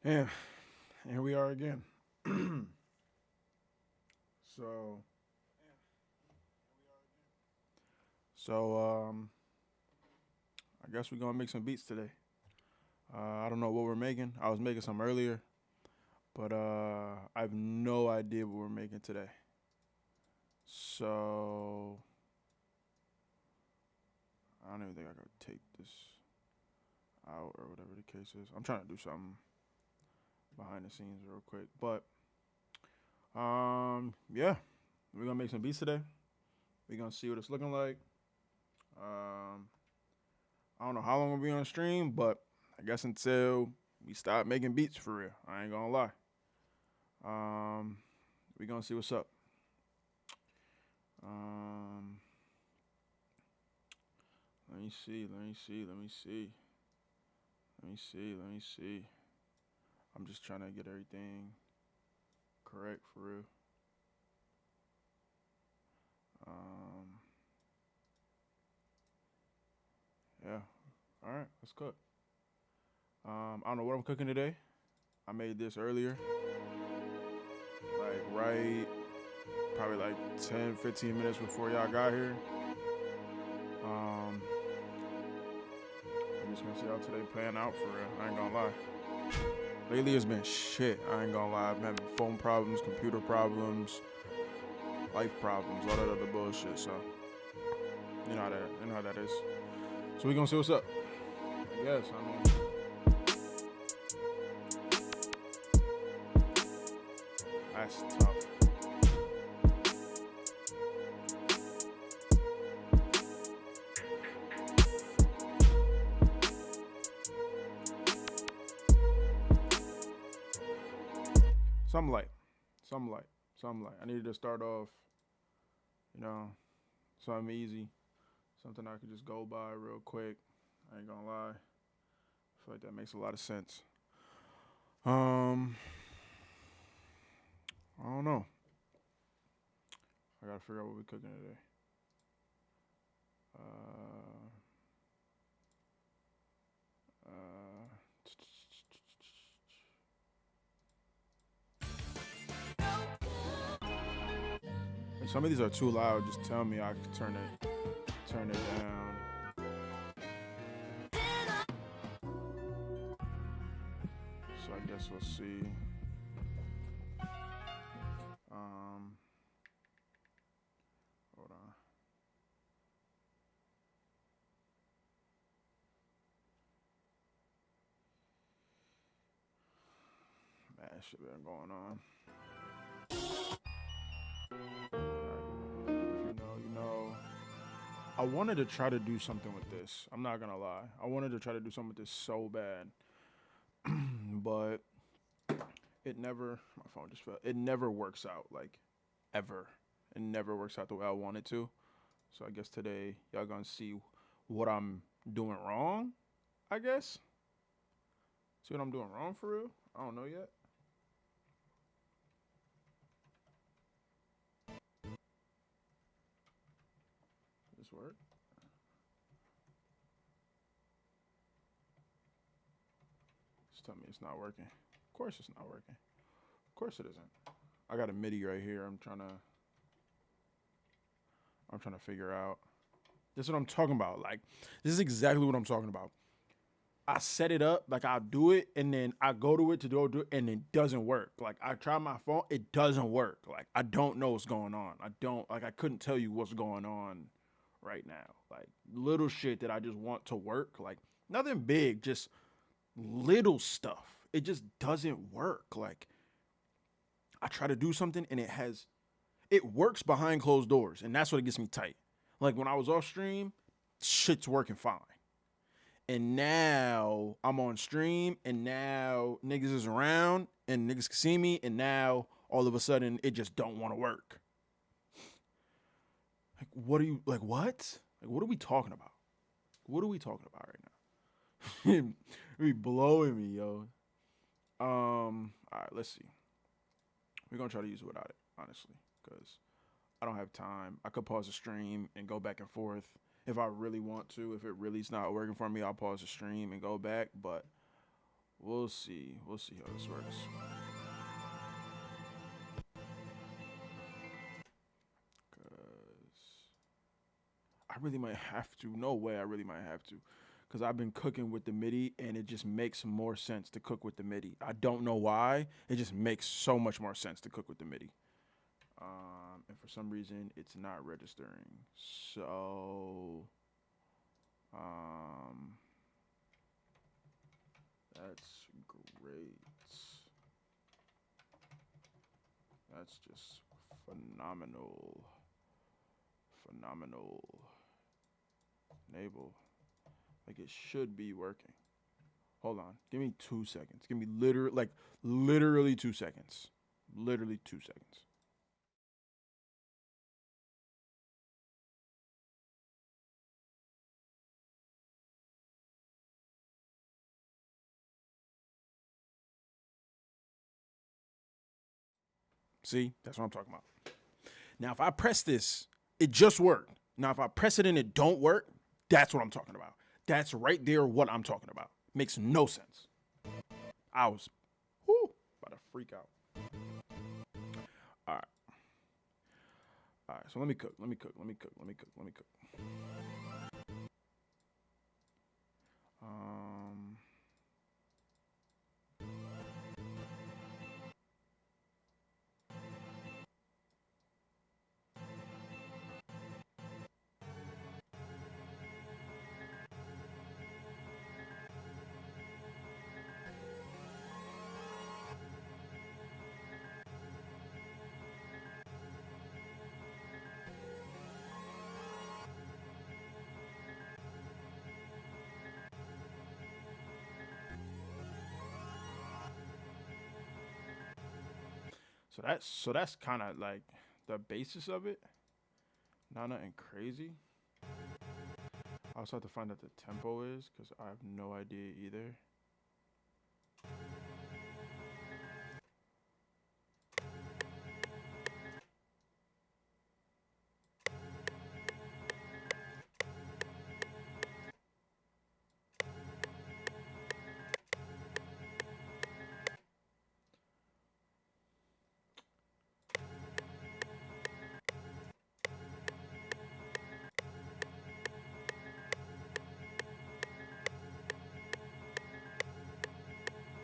Yeah, here we are again. so, so, I guess we're gonna make some beats today. I don't know what we're making. I was making some earlier, but I have no idea what we're making today. So, I don't even think I could take this out or whatever the case is. I'm trying to do something behind the scenes real quick, but yeah, we're gonna make some beats today. We're gonna see what it's looking like. Um, I don't know how long we'll be on stream, but I guess until we start making beats for real. I ain't gonna lie. Um, we gonna see what's up. Um, let me see. Let me see. Let me see. Let me see. Let me see. I'm just trying to get everything correct for real. Um, yeah. All right. Let's cook. I don't know what I'm cooking today. I made this earlier, like right, probably like 10, 15 minutes before y'all got here. Um, I'm just gonna see how today playing out for real. I ain't gonna lie. Lately it's been shit. I ain't gonna lie. I'm having phone problems, computer problems, life problems, all that other bullshit. So you know how that is. So we gonna see what's up. I guess. I mean, that's tough. Some light, some light, some light. I needed to start off, you know, something easy, something I could just go by real quick. I ain't gonna lie. I feel like that makes a lot of sense. Um, I don't know. I gotta figure out what we're cooking today. Uh, uh, if some of these are too loud, just tell me. I can turn it down. So I guess we'll see. Um, hold on. Man, shit been going on. If you know. I wanted to try to do something with this. I'm not gonna lie. I wanted to try to do something with this so bad, but it never. My phone just fell. It never works out. Like ever. It never works out the way I want it to. So I guess today y'all gonna see what I'm doing wrong. I guess. See what I'm doing wrong for real. I don't know yet. This work? Just tell me it's not working. Of course it's not working. Of course it isn't. I got a MIDI right here. I'm trying to figure out. This is what I'm talking about. Like, this is exactly what I'm talking about. I set it up, like I'll do it, and then I go to it to do it, and it doesn't work. Like I try my phone, it doesn't work. Like I don't know what's going on. I couldn't tell you what's going on right now. Like little shit that I just want to work. Like nothing big, just little stuff. It just doesn't work. Like I try to do something and it works behind closed doors, and that's what gets me tight. Like when I was off stream, shit's working fine. And now I'm on stream, and now niggas is around, and niggas can see me, and now all of a sudden it just don't want to work. Like, what are you like? What? Like, what are we talking about? What are we talking about right now? It be blowing me, yo. All right, let's see. We're gonna try to use it without it, honestly, because I don't have time. I could pause the stream and go back and forth if I really want to. If it really's not working for me, I'll pause the stream and go back. But We'll see. We'll see how this works. Cause I really might have to. No way. I really might have to. Because I've been cooking with the MIDI and it just makes more sense to cook with the MIDI. I don't know why. It just makes so much more sense to cook with the MIDI. And for some reason, it's not registering. So, that's great. That's just phenomenal. Phenomenal. Enable. Like it should be working. Hold on. Give me 2 seconds. Give me literally 2 seconds. Literally 2 seconds. See, that's what I'm talking about. Now, if I press this, it just worked. Now, if I press it and it don't work, that's what I'm talking about. That's right there what I'm talking about. Makes no sense. I was about to freak out. All right. All right, so let me cook. Um, so that's kind of like the basis of it. Not nothing crazy. I also have to find out the tempo is because I have no idea either.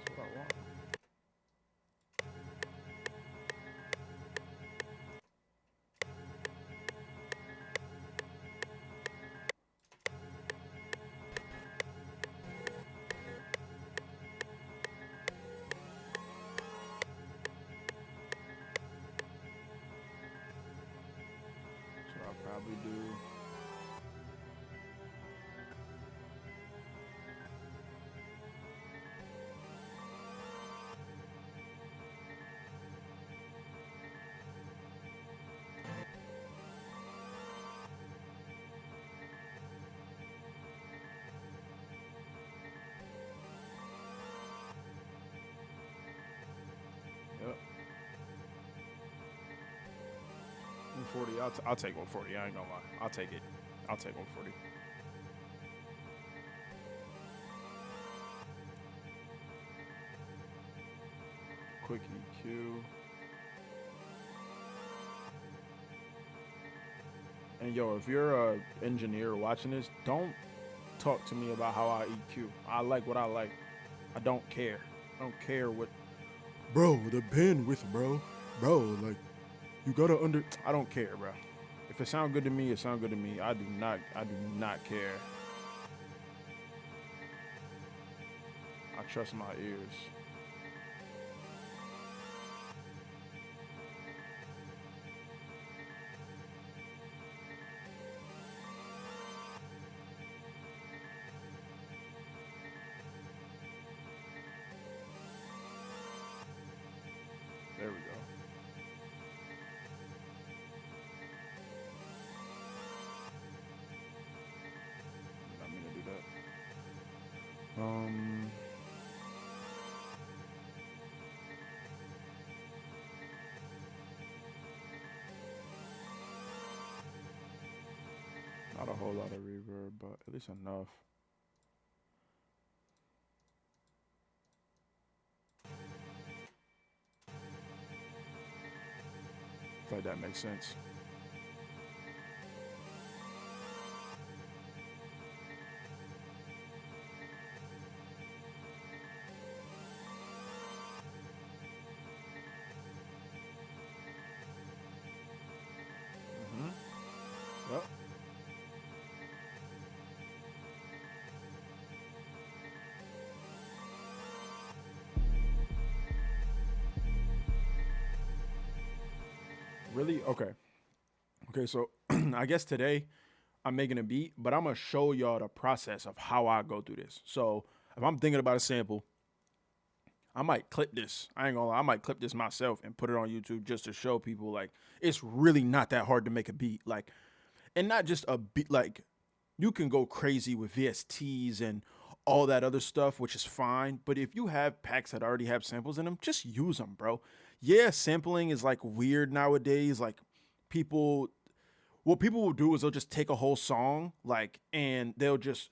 That's what I want. That's what I'll probably do. Yep. 140. I'll take 140. I ain't gonna lie. I'll take it. I'll take 140. Quick EQ. And yo, if you're a engineer watching this, don't talk to me about how I EQ. I like what I like. I don't care. I don't care what. Bro, the bandwidth, bro. Bro, like you gotta under. I don't care, bro. If it sound good to me, it sound good to me. I do not care. I trust my ears. There we go. Did not mean to do that. Not a whole lot of reverb, but at least enough. feel like that makes sense. Mm-hmm. Yep. Really? Okay. Okay, so I guess today I'm making a beat, but I'm gonna show y'all the process of how I go through this. So if I'm thinking about a sample, I might clip this. I ain't gonna lie, I might clip this myself and put it on YouTube just to show people like it's really not that hard to make a beat. Like, and not just a beat, like you can go crazy with VSTs and all that other stuff, which is fine. But if you have packs that already have samples in them, just use them, bro. Yeah, sampling is like weird nowadays. Like people, what people will do is they'll just take a whole song, like, and they'll just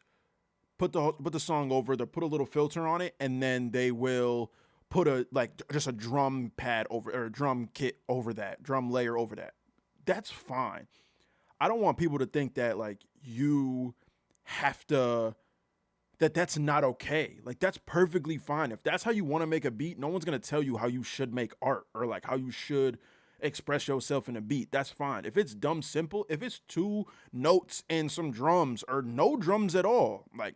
put the song over. They'll put a little filter on it, and then they will put a like just a drum pad over or a drum kit over that, drum layer over that. That's fine. I don't want people to think that like you have to that's not okay. Like that's perfectly fine. If that's how you want to make a beat, no one's going to tell you how you should make art or like how you should express yourself in a beat. That's fine. If it's dumb simple, if it's two notes and some drums or no drums at all. Like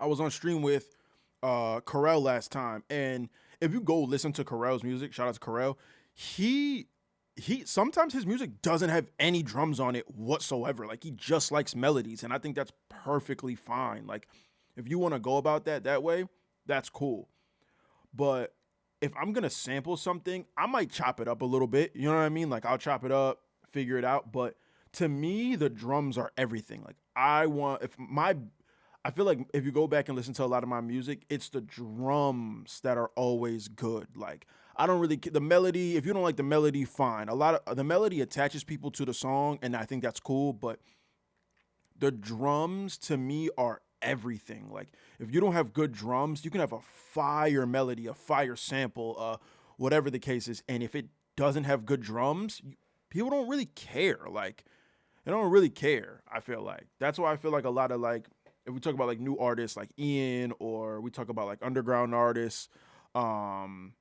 I was on stream with Carell last time, and if you go listen to Carell's music, shout out to Carell, he sometimes his music doesn't have any drums on it whatsoever. Like he just likes melodies, and I think that's perfectly fine. Like if you want to go about that way, that's cool. But if I'm gonna sample something, I might chop it up a little bit. You know what I mean? Like I'll chop it up, figure it out. But to me, the drums are everything. Like I feel like if you go back and listen to a lot of my music, it's the drums that are always good. Like I don't really the melody. If you don't like the melody, fine. A lot of the melody attaches people to the song, and I think that's cool. But the drums to me are everything. Like if you don't have good drums, you can have a fire melody, a fire sample, whatever the case is, and if it doesn't have good drums, people don't really care. Like they don't really care. I feel like that's why I feel like a lot of like if we talk about like new artists like Ian or we talk about like underground artists, um,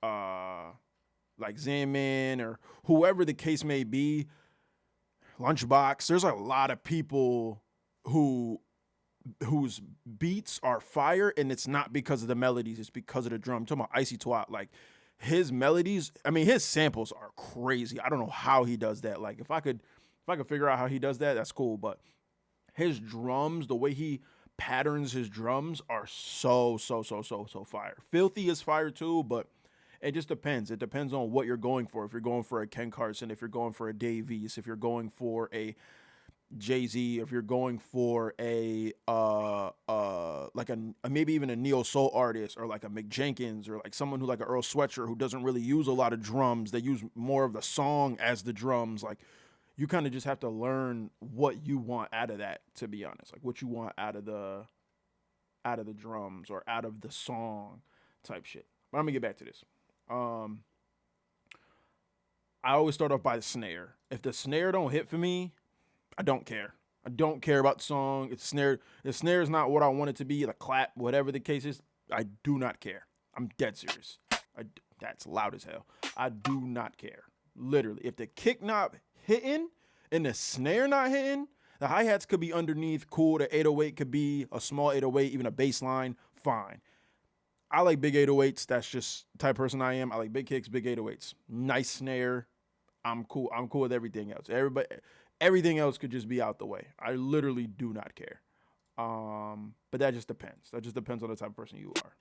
like Zaman or whoever the case may be, Lunchbox. There's a lot of people who whose beats are fire, and it's not because of the melodies, it's because of the drum. I'm talking about Icy Twat, like his melodies, I mean his samples are crazy. I don't know how he does that. Like if I could figure out how he does that, that's cool. But his drums, the way he patterns his drums are so fire. Filthy is fire too, but it just depends. It depends on what you're going for. If you're going for a Ken Carson, if you're going for a Dave East, if you're going for a Jay-Z, if you're going for a like a maybe even a neo soul artist or like a Mick Jenkins or like someone who like a Earl Sweatshirt who doesn't really use a lot of drums. They use more of the song as the drums. Like you kind of just have to learn what you want out of that, to be honest. Like what you want out of the drums or out of the song type shit. But I'm gonna get back to this. Um I always start off by the snare. If the snare don't hit for me, I don't care. I don't care about the song. It's snare. The snare is not what I want it to be. The clap, whatever the case is, I do not care. I'm dead serious. That's loud as hell. I do not care. Literally, if the kick not hitting and the snare not hitting, the hi-hats could be underneath. Cool. The 808 could be a small 808, even a bass line. Fine. I like big 808s. That's just the type of person I am. I like big kicks, big 808s. Nice snare. I'm cool. I'm cool with everything else. Everything else could just be out the way. I literally do not care. But that just depends. That just depends on the type of person you are.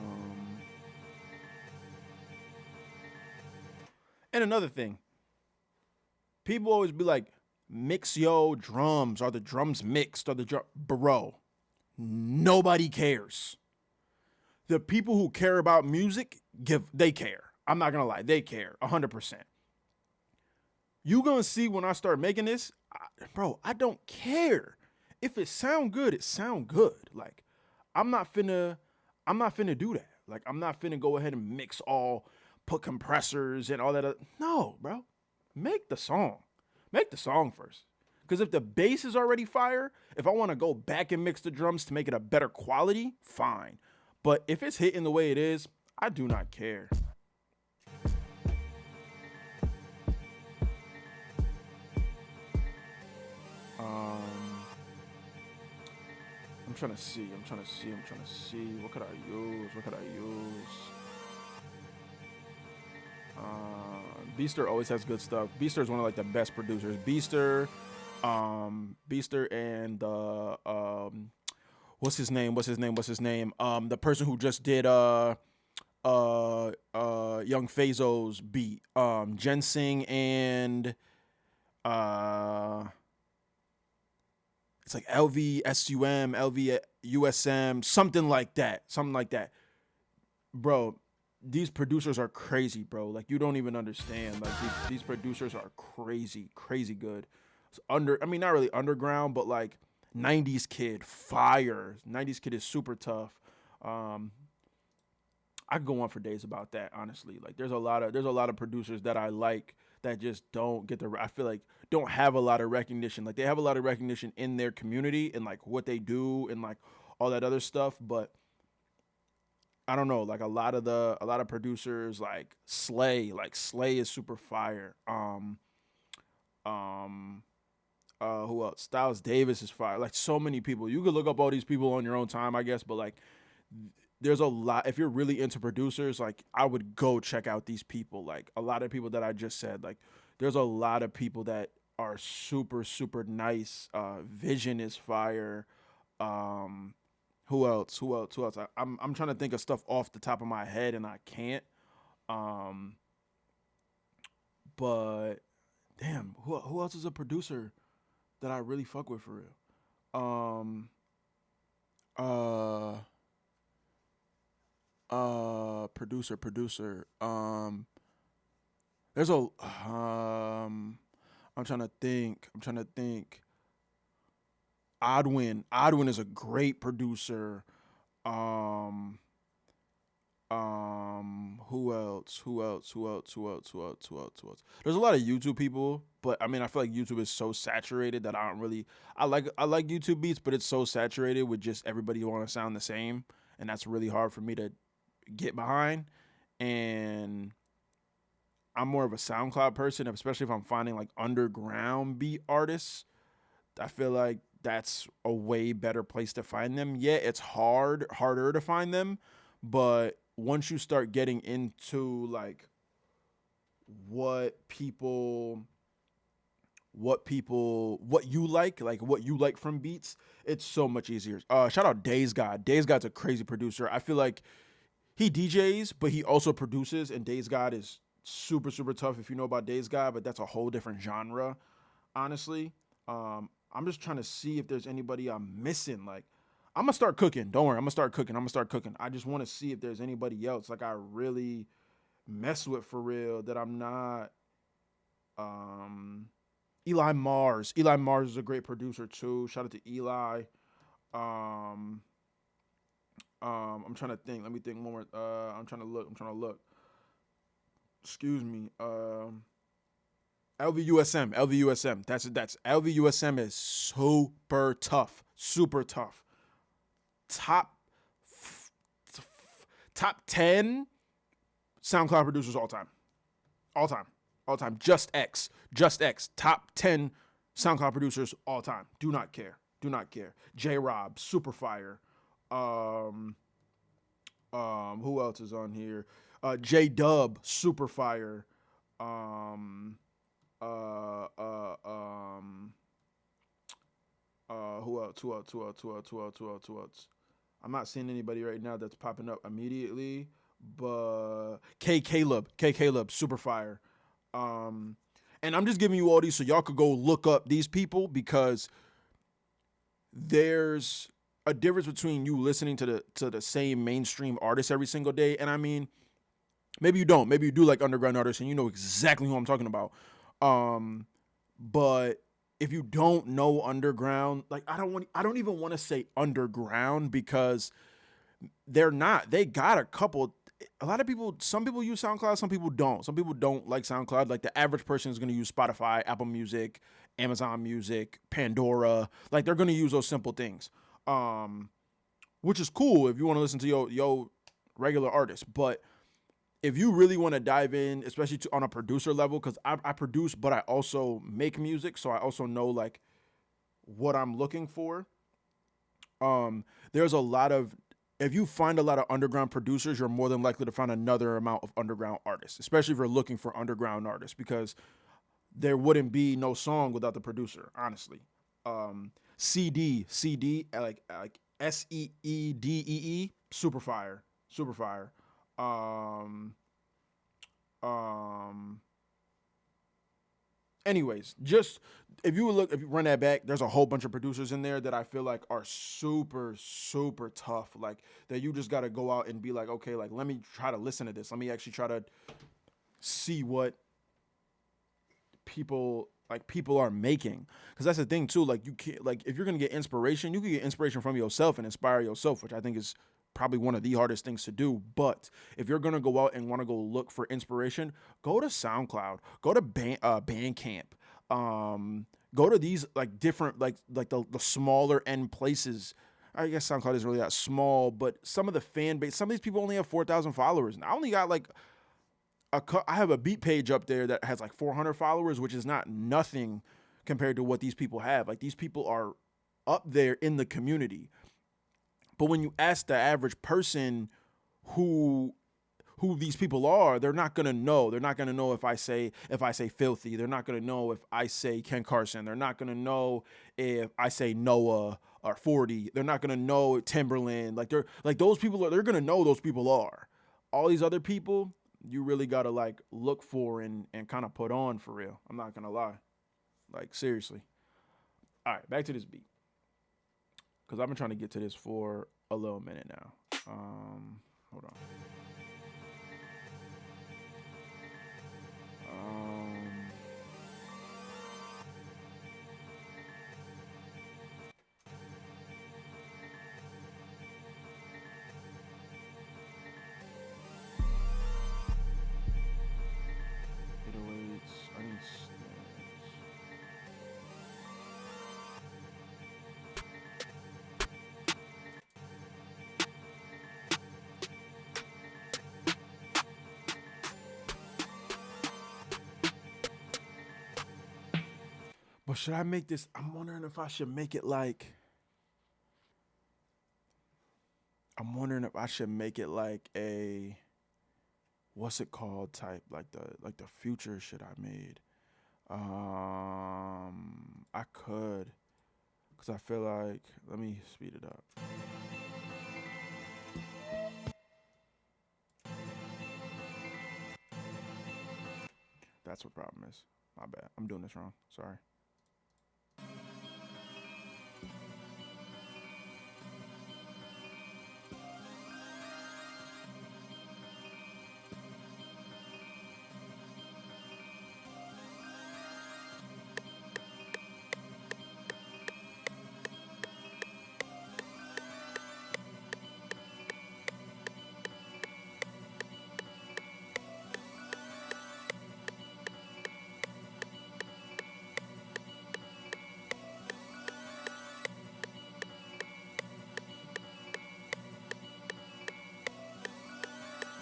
Um, and another thing, people always be like, mix yo drums. Are the drums mixed? Are the bro? Nobody cares. The people who care about music they care. I'm not gonna lie, they care 100%. You gonna see when I start making this, bro. I don't care if it sound good. It sound good. Like I'm not finna, I'm not finna do that. Like I'm not finna go ahead and mix all, put compressors and all that. No, bro. Make the song. Make the song first. Because if the bass is already fire, if I want to go back and mix the drums to make it a better quality, fine. But if it's hitting the way it is, I do not care. I'm trying to see. I'm trying to see. I'm trying to see. What could I use? What could I use? Beaster always has good stuff. Beaster is one of like the best producers. Beaster and what's his name? The person who just did Young Fazo's beat. Ginseng and it's like LVSUM, LVUSM, something like that. Something like that. Bro, these producers are crazy, bro. Like you don't even understand. Like these producers are crazy, crazy good. It's I mean, not really underground, but like 90s kid, fire. 90s kid is super tough. I could go on for days about that, honestly. Like there's a lot of producers that I like that just don't get I feel like don't have a lot of recognition. Like they have a lot of recognition in their community and like what they do and like all that other stuff, but I don't know, like a lot of producers like Slay is super fire. Who else? Styles Davis is fire. Like so many people. You could look up all these people on your own time, I guess, but like there's a lot. If you're really into producers, like I would go check out these people. Like a lot of people that I just said, like there's a lot of people that are super, super nice. Vision is fire. Who else? I'm trying to think of stuff off the top of my head and I can't. But damn, who else is a producer that I really fuck with for real? Producer. There's a I'm trying to think. Oddwin is a great producer. Who else? There's a lot of YouTube people, but I mean, I feel like YouTube is so saturated that I like YouTube beats, but it's so saturated with just everybody want to sound the same, and that's really hard for me to get behind. And I'm more of a SoundCloud person, especially if I'm finding like underground beat artists. I feel like that's a way better place to find them. Yeah, it's harder to find them, but once you start getting into like what you like from beats, it's so much easier. Shout out Days God. Days God's a crazy producer. I feel like he DJs, but he also produces, and Days God is super, super tough if you know about Days God, but that's a whole different genre, honestly. I'm just trying to see if there's anybody I'm missing. Like, I'm gonna start cooking. Don't worry, I'm gonna start cooking. I just want to see if there's anybody else like I really mess with for real that I'm not. Eli Mars. Eli Mars is a great producer too. Shout out to Eli. I'm trying to think. Let me think one more. I'm trying to look. Excuse me. LVUSM. That's LVUSM is super tough. Super tough. Top 10 SoundCloud producers all time. Just X. Top 10 SoundCloud producers all time. Do not care. J Rob, super fire. Who else is on here? J Dub, super fire. Who else? I'm not seeing anybody right now that's popping up immediately, but Caleb, super fire. And I'm just giving you all these so y'all could go look up these people, because there's a difference between you listening to the same mainstream artists every single day. And I mean, maybe you don't. Maybe you do like underground artists and you know exactly who I'm talking about. Um, but if you don't know underground, like I don't even want to say underground because they're not. They got a couple. A lot of people, some people use SoundCloud, some people don't. Some people don't like SoundCloud. Like the average person is going to use Spotify, Apple Music, Amazon Music, Pandora. Like they're going to use those simple things, which is cool if you want to listen to your regular artist. But if you really want to dive in, especially on a producer level, because I produce, but I also make music, so I also know like what I'm looking for. There's a lot of if you find a lot of underground producers, you're more than likely to find another amount of underground artists, especially if you're looking for underground artists, because there wouldn't be no song without the producer, honestly. CD, like SEEDEE, super fire, super fire. Um, um, anyways, just if you run that back, there's a whole bunch of producers in there that I feel like are super super tough. Like that you just got to go out and be like, okay, like let me try to listen to this. Let me actually try to see what people are making, because that's the thing too. Like you can't, like if you're gonna get inspiration, you can get inspiration from yourself and inspire yourself, which I think is probably one of the hardest things to do. But if you're gonna go out and want to go look for inspiration, go to SoundCloud, go to Bandcamp, um, go to these like different like the smaller end places. I guess SoundCloud isn't really that small, but some of the fan base, some of these people only have 4,000 followers. And I only got like I have a beat page up there that has like 400 followers, which is not nothing compared to what these people have. Like these people are up there in the community. But when you ask the average person who these people are, they're not gonna know. They're not gonna know if I say filthy. They're not gonna know if I say Ken Carson. They're not gonna know if I say Noah or 40. They're not gonna know Timberland. Like they're like those people are. They're gonna know those people are. All these other people, you really gotta like look for and kind of put on for real. I'm not gonna lie. Like seriously. All right, back to this beat because I've been trying to get to this for a little minute now. Hold on. Um, it awaits. I need snares. But should I make this? I'm wondering if I should make it like. I'm wondering if I should make it like a what's it called type like the future shit I made. I could because I feel like let me speed it up. That's what problem is. My bad. I'm doing this wrong. Sorry.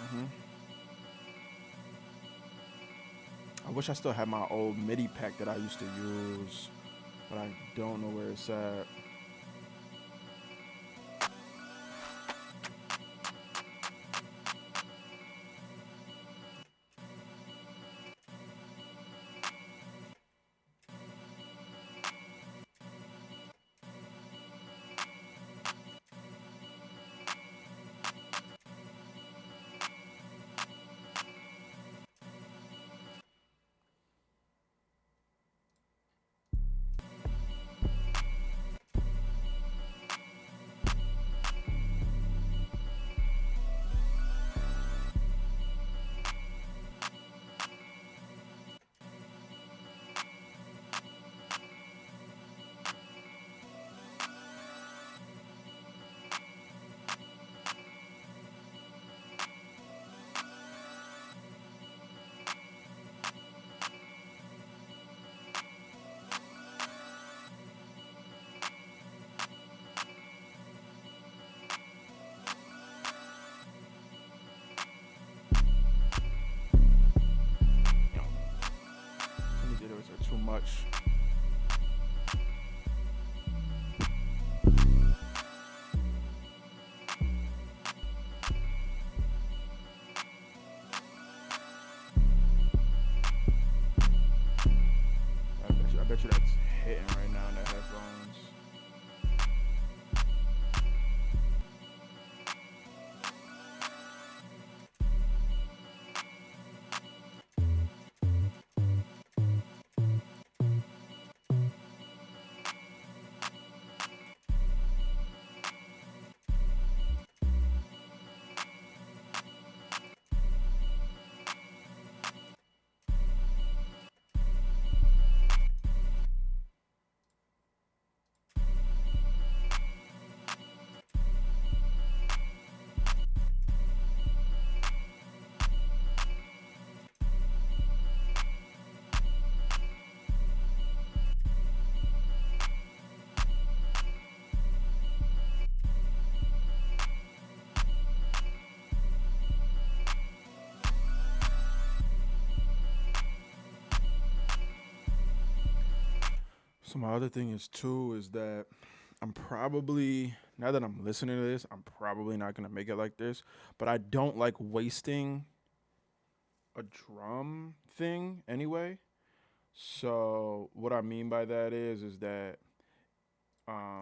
hmm I wish I still had my old MIDI pack that I used to use, but I don't know where it's at. These 808s are too much. I bet you that's hitting right now in the headphones. So my other thing is too is that I'm probably, now that I'm listening to this, I'm probably not gonna make it like this. But I don't like wasting a drum thing anyway. So what I mean by that is that um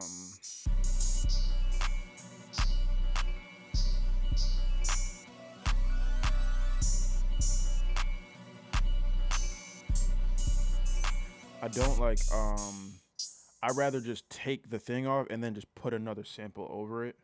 I don't like I'd rather just take the thing off and then just put another sample over it.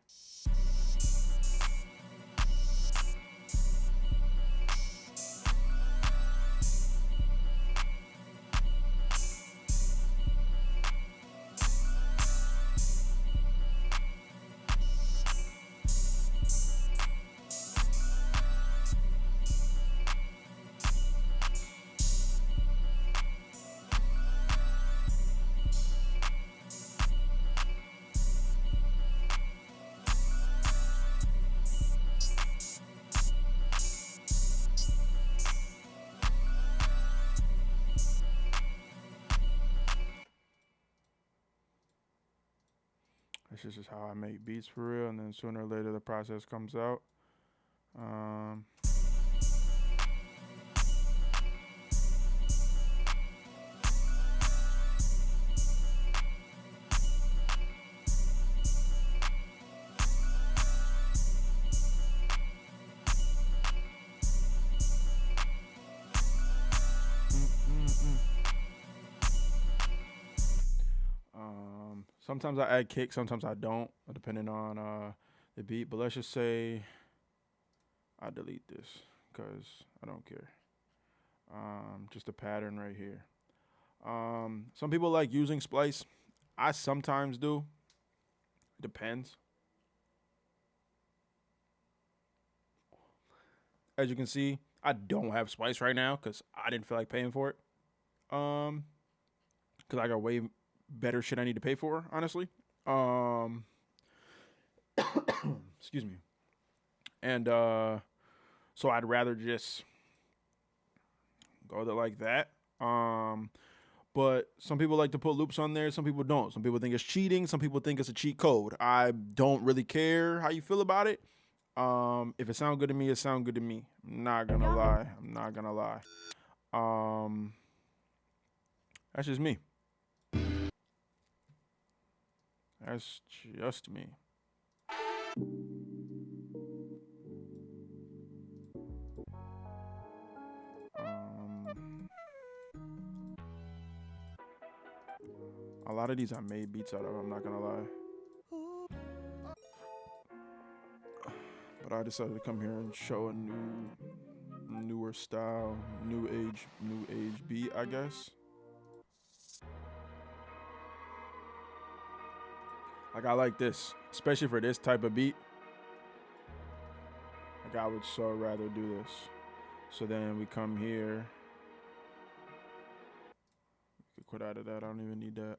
This is just how I make beats for real, and then sooner or later the process comes out. Sometimes I add kick, sometimes I don't, depending on the beat. But let's just say I delete this because I don't care. Just a pattern right here. Some people like using splice. I sometimes do. Depends. As you can see, I don't have splice right now because I didn't feel like paying for it. Because I got way better shit I need to pay for, honestly. Excuse me. And so I'd rather just go there like that. But some people like to put loops on there. Some people don't. Some people think it's cheating. Some people think it's a cheat code. I don't really care how you feel about it. If it sounds good to me, it sounds good to me. I'm not gonna lie. That's just me. That's just me. A lot of these I made beats out of, I'm not gonna lie. But I decided to come here and show a newer style, new age beat, I guess. Like I like this, especially for this type of beat. Like I would so rather do this. So then we come here. We could quit out of that. I don't even need that.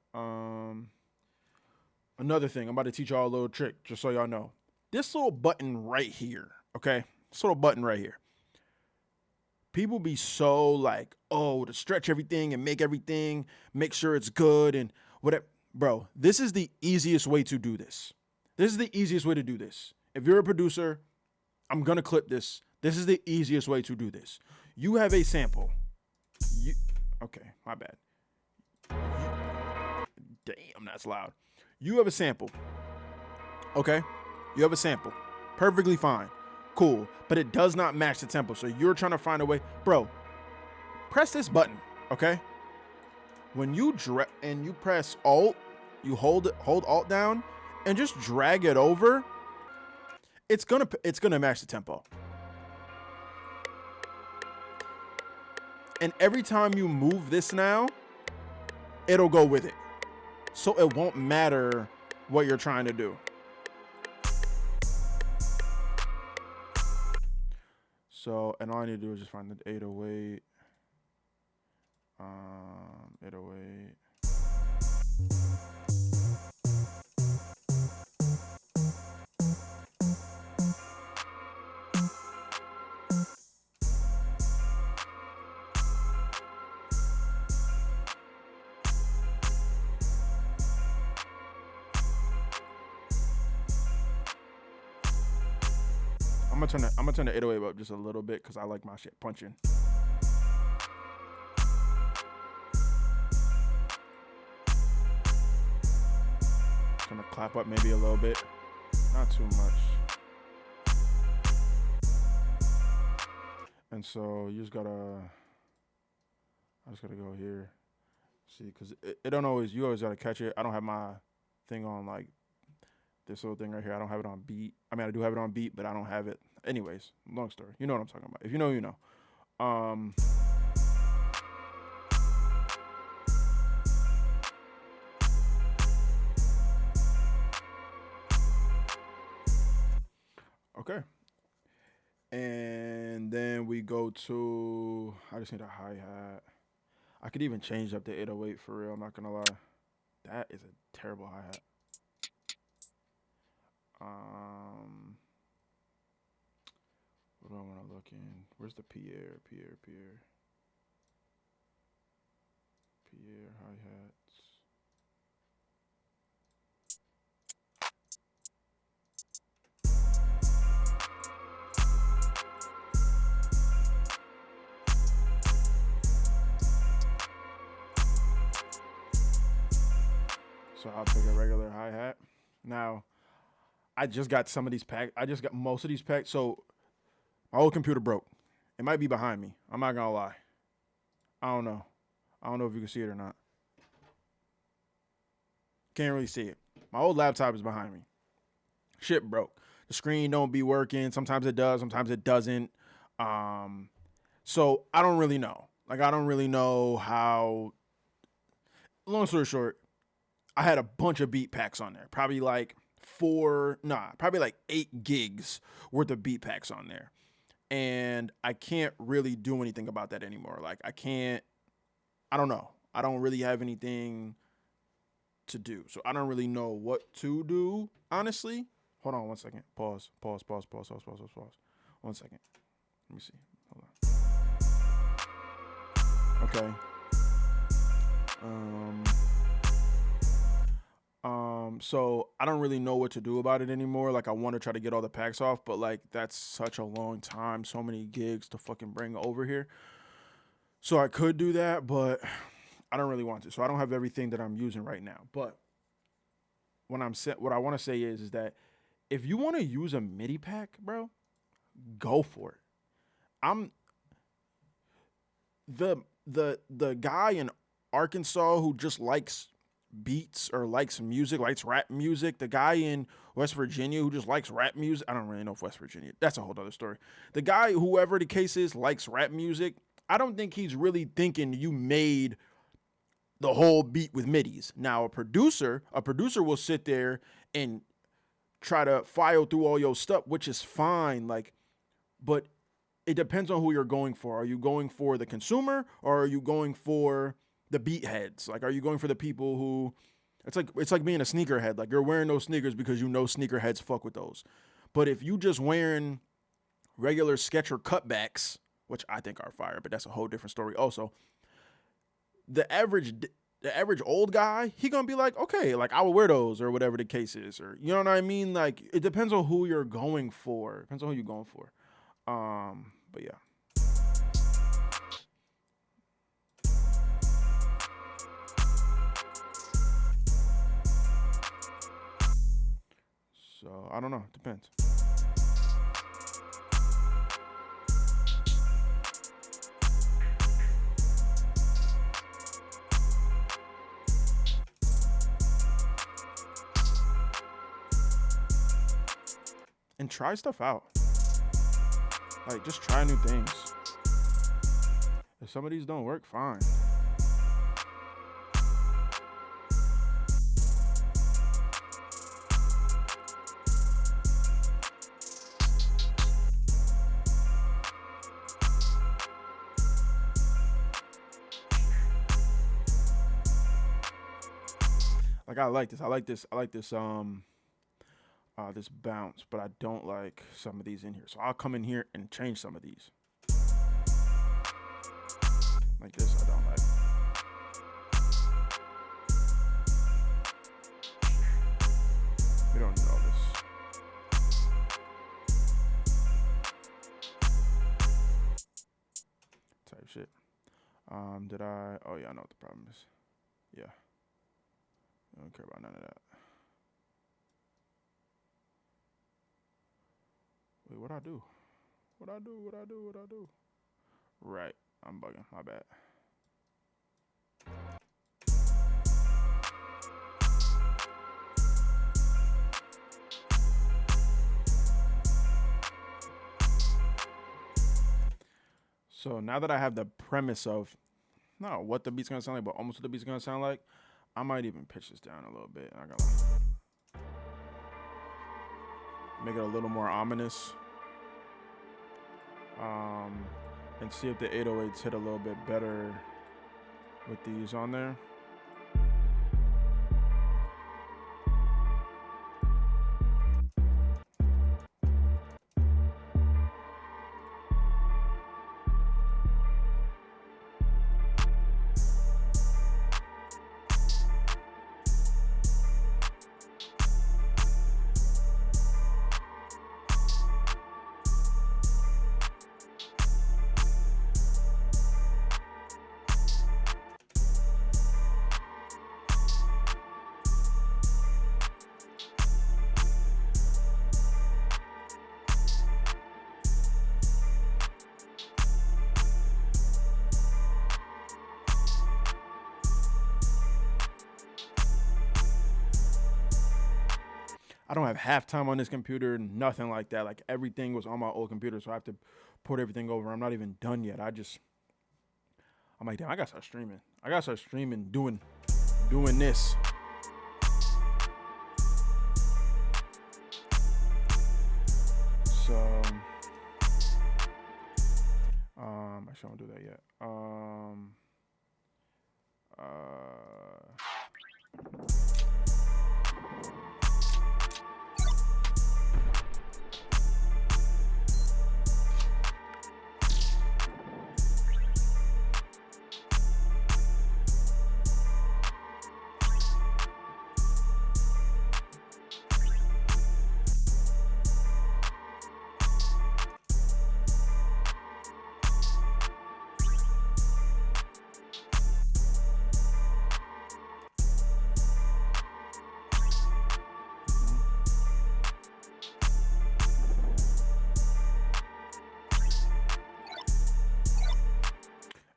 Another thing, I'm about to teach y'all a little trick, just so y'all know. This little button right here, okay? This little button right here. People be so like, oh, to stretch everything and make sure it's good and whatever. Bro, this is the easiest way to do this. This is the easiest way to do this. If you're a producer, I'm going to clip this. This is the easiest way to do this. You have a sample. Okay, my bad. Damn, that's loud. You have a sample. Okay? You have a sample. Perfectly fine. Cool. But it does not match the tempo. So you're trying to find a way. Bro, press this button. Okay? When you and you press Alt, you hold Alt down and just drag it over. It's gonna match the tempo. And every time you move this now, it'll go with it. So it won't matter what you're trying to do. So, and all I need to do is just find the 808. 808. I'm gonna turn the 808 up just a little bit because I like my shit punching. Gonna clap up maybe a little bit, not too much. And so you just gotta, I just gotta go here, see, because it don't always, you always gotta catch it. I don't have my thing on like this little thing right here. I don't have it on beat. I mean, I do have it on beat, but I don't have it. Anyways, long story. You know what I'm talking about. If you know, you know. Okay. And then we go to, I just need a hi-hat. I could even change up the 808 for real. I'm not going to lie. That is a terrible hi-hat. What do I want to look in? Where's the Pierre hi-hats. So I'll pick a regular hi-hat. Now, I just got some of these packs. I just got most of these packs. So my old computer broke. It might be behind me. I'm not going to lie. I don't know. I don't know if you can see it or not. Can't really see it. My old laptop is behind me. Shit broke. The screen don't be working. Sometimes it does. Sometimes it doesn't. So I don't really know. Like, I don't really know how. Long story short, I had a bunch of beat packs on there. Probably like 8 gigs worth of beat packs on there. And I can't really do anything about that anymore. Like, I don't know. I don't really have anything to do. So I don't really know what to do, honestly. Hold on 1 second. Pause. 1 second. Let me see. Hold on. Okay. So I don't really know what to do about it anymore. Like, I want to try to get all the packs off, but like, that's such a long time, so many gigs to fucking bring over here. So I could do that, but I don't really want to. So I don't have everything that I'm using right now. But what I want to say is that if you want to use a MIDI pack, bro, go for it. I'm the guy in Arkansas who just likes beats or likes music, likes rap music. The guy in West Virginia who just likes rap music. I don't really know if West Virginia, that's a whole other story. The guy, whoever the case is, likes rap music. I don't think he's really thinking you made the whole beat with MIDIs. Now, a producer will sit there and try to file through all your stuff, which is fine. Like, but it depends on who you're going for. Are you going for the consumer or are you going for the beat heads? Like, are you going for the people who, it's like being a sneakerhead. Like, you're wearing those sneakers because you know sneakerheads fuck with those. But if you just wearing regular Skechers cutbacks, which I think are fire, but that's a whole different story. Also, the average old guy, he gonna be like, okay, like I will wear those or whatever the case is, or you know what I mean. Like it depends on who you're going for. Depends on who you're going for. But yeah. So I don't know. Depends. And try stuff out. Like just try new things. If some of these don't work, fine. Like I like this. I like this. This bounce, but I don't like some of these in here. So I'll come in here and change some of these. Like this, I don't like. We don't need all this. Type shit. Did I? Oh yeah, I know what the problem is. Yeah. I don't care about none of that. Wait, what I do? What I do? Right. I'm bugging. My bad. So now that I have the premise of not what the beat's gonna sound like, but almost what the beat's gonna sound like, I might even pitch this down a little bit. I gotta make it a little more ominous. And see if the 808s hit a little bit better with these on there. I don't have halftime on this computer, nothing like that. Like everything was on my old computer, so I have to port everything over. I'm not even done yet. I'm like, damn, I gotta start streaming. Doing this. So, actually, I don't do that yet.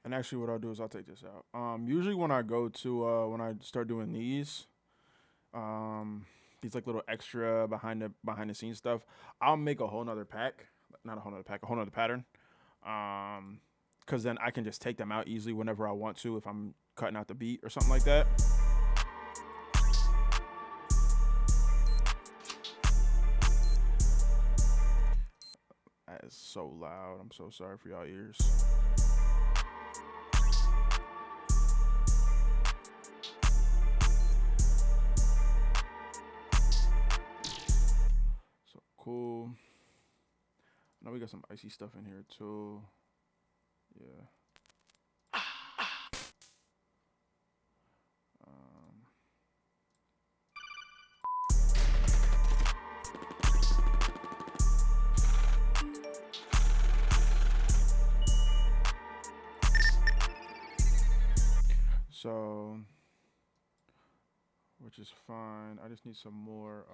And actually, what I'll do is I'll take this out. Usually when I go to when I start doing these like little extra behind the scenes stuff, I'll make a whole nother pack, not a whole nother pack, a whole nother pattern. Because then I can just take them out easily whenever I want to if I'm cutting out the beat or something like that. That is so loud. I'm so sorry for y'all ears. So cool. Now we got some icy stuff in here too. Yeah. So, which is fine. I just need some more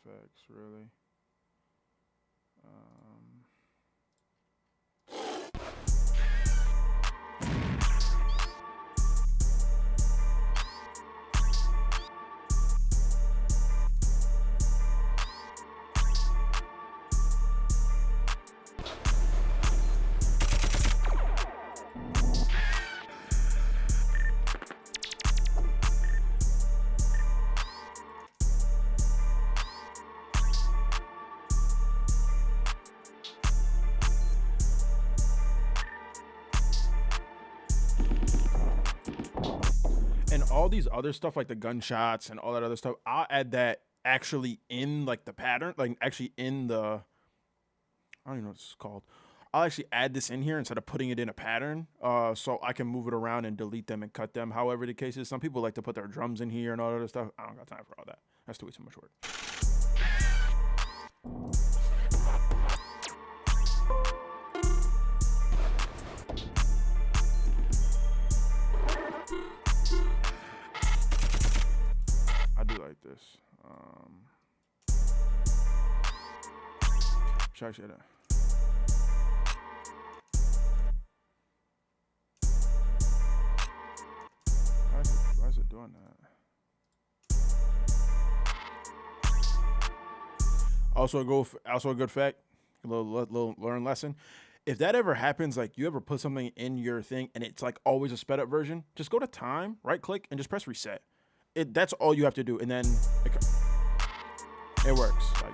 FX, really. And all these other stuff like the gunshots and all that other stuff, I'll add that actually in like the pattern, like actually in the, I don't even know what it's called. I'll actually add this in here instead of putting it in a pattern, so I can move it around and delete them and cut them. However the case is, some people like to put their drums in here and all that other stuff. I don't got time for all that. That's too much work. I do like this. Should I share that? Why is it doing that? Also a good fact, a little learn lesson. If that ever happens, like you ever put something in your thing and it's like always a sped up version, just go to time, right click, and just press reset. That's all you have to do, and then it works. Like,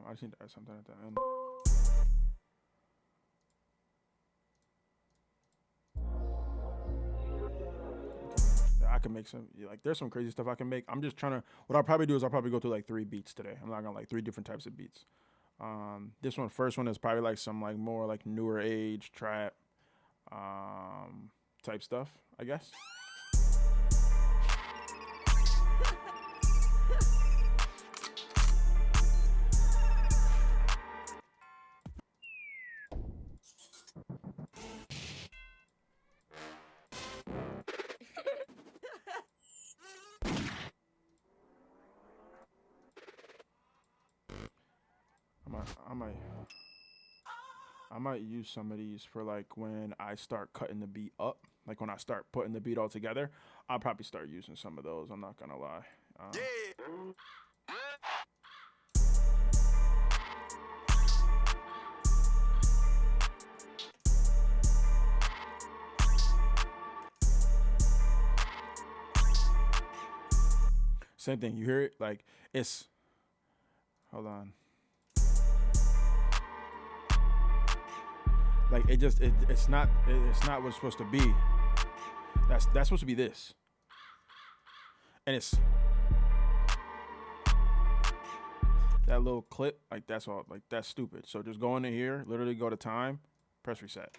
I just need to add something at the end. I can make some, like, there's some crazy stuff I can make. I'm just trying to, what I'll probably do is I'll probably go through like 3 beats today. I'm not gonna like 3 different types of beats. This first one is probably like some like more like newer age trap type stuff, I guess. I might use some of these for like when I start cutting the beat up, like when I start putting the beat all together. I'll probably start using some of those. I'm not gonna lie. Same thing. You hear it? Like it's. Hold on. Like it's not what it's supposed to be. That's supposed to be this. And it's that little clip, like that's all, like that's stupid. So just go into here, literally go to time, press reset.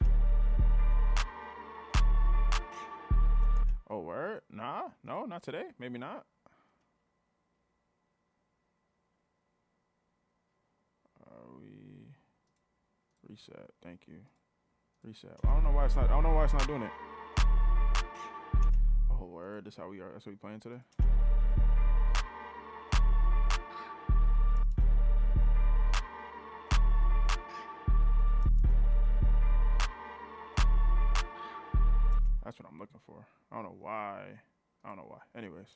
Oh, word? Nah, no, not today. Maybe not. We reset. Thank you. Reset. I don't know why it's not doing it. Oh, word. That's how we are. That's what we playing today. That's what I'm looking for. I don't know why. I don't know why. Anyways.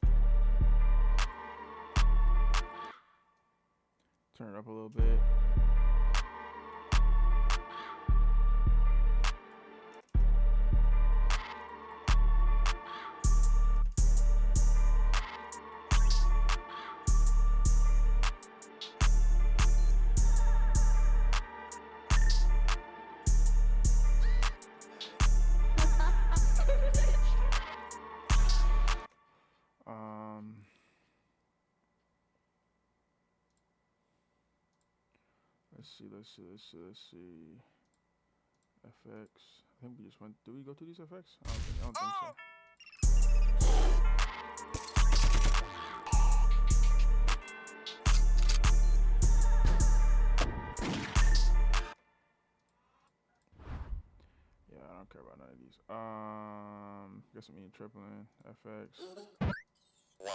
Turn it up a little bit. Let's see. FX. I think we just went. Did we go through these FX? I don't think so. Yeah, I don't care about none of these. Guess I'm eating tripling. FX. 1,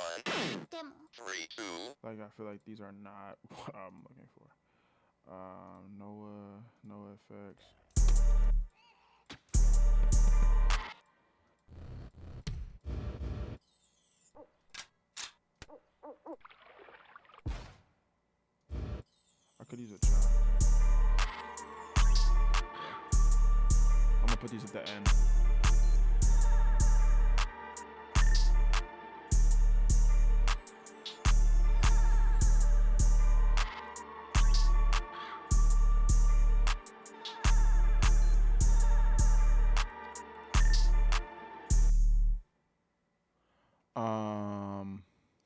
3, 2. Like, I feel like these are not what I'm looking for. No FX. I could use a chime. I'm gonna put these at the end.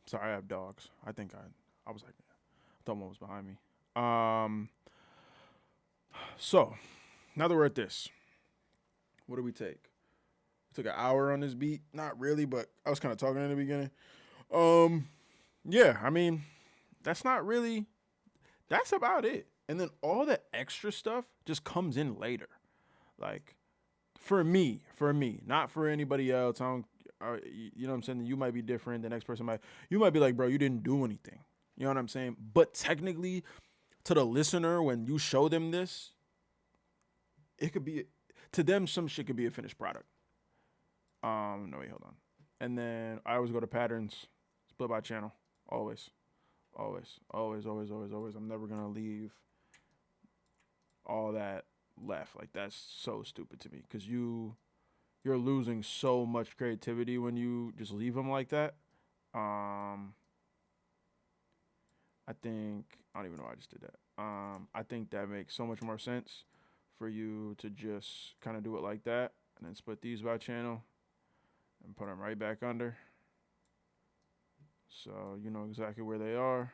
Sorry, I have dogs. I think I was like, I thought one was behind me. So now that we're at this, what do we take? We took an hour on this beat. Not really, but I was kind of talking in the beginning. Yeah, I mean, that's about it. And then all the extra stuff just comes in later. Like, for me, not for anybody else. You know what I'm saying? You might be different. The next person you might be like, bro, you didn't do anything. You know what I'm saying? But technically, to the listener, when you show them this, it could be, to them, some shit could be a finished product. No, wait, hold on. And then I always go to patterns, split by channel. Always. I'm never going to leave all that left. Like, that's so stupid to me, because you're losing so much creativity when you just leave them like that. I don't even know why I just did that. I think that makes so much more sense for you to just kind of do it like that, and then split these by channel and put them right back under. So you know exactly where they are,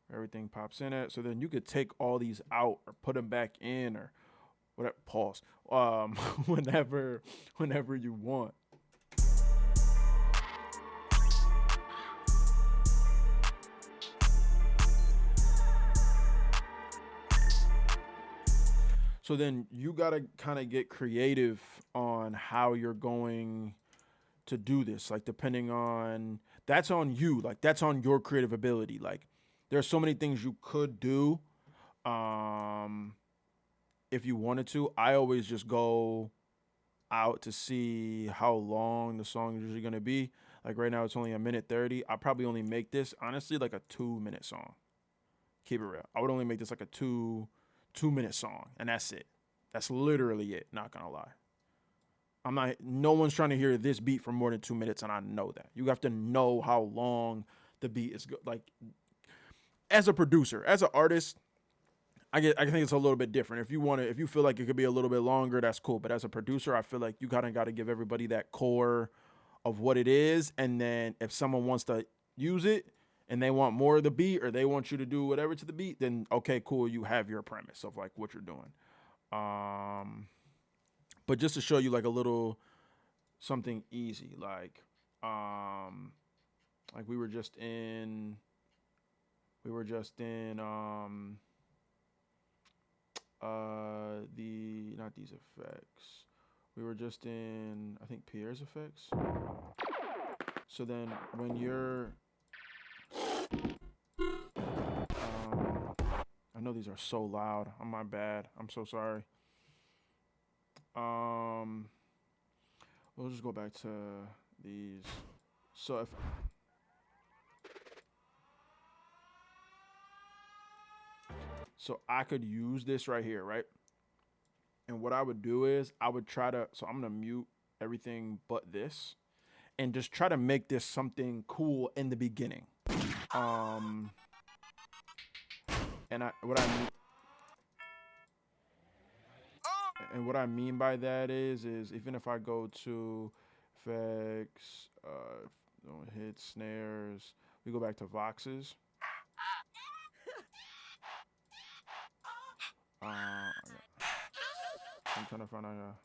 where everything pops in at. So then you could take all these out or put them back in, or whatever, pause, whenever you want. So then you got to kind of get creative on how you're going to do this. Like, depending on, that's on you. Like, that's on your creative ability. Like, there's so many things you could do if you wanted to. I always just go out to see how long the song is usually going to be. Like, right now it's only 1:30. I'll probably only make this, honestly, like a 2-minute song. Keep it real. I would only make this like a 2-minute song, and that's it. That's literally it. Not gonna lie. No one's trying to hear this beat for more than 2 minutes, and I know that. You have to know how long the beat is. Like, as a producer, as an artist, I think it's a little bit different. If you feel like it could be a little bit longer, that's cool. But as a producer, I feel like you kind of got to give everybody that core of what it is, and then if someone wants to use it and they want more of the beat, or they want you to do whatever to the beat, then okay, cool, you have your premise of like what you're doing. But just to show you like a little something easy, like we were just in not these effects. We were just in, I think, Pierre's effects. So then when you're I know these are so loud. My bad. I'm so sorry. We'll just go back to these. So if I could use this right here, right? And what I would do is I would try to, so I'm gonna mute everything but this and just try to make this something cool in the beginning. And what I mean by that is even if I go to effects, don't hit snares, we go back to voxes. I'm trying to find out.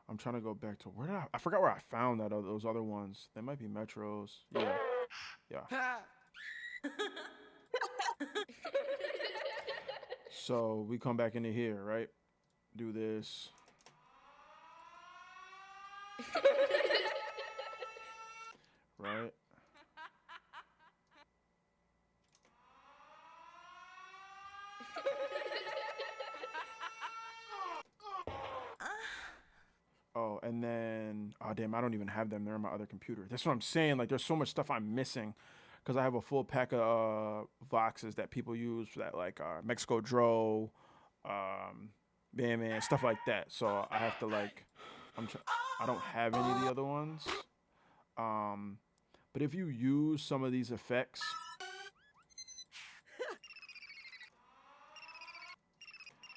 I'm trying to go back to where did I forgot where I found that those other ones. They might be metros. Yeah. So we come back into here, right? Do this. Right? Oh, and then, oh damn, I don't even have them. They're on my other computer. That's what I'm saying. Like, there's so much stuff I'm missing because I have a full pack of voxes that people use for that, like Mexico Dro, Bam, stuff like that. So I have to like, I don't have any of the other ones. But if you use some of these effects,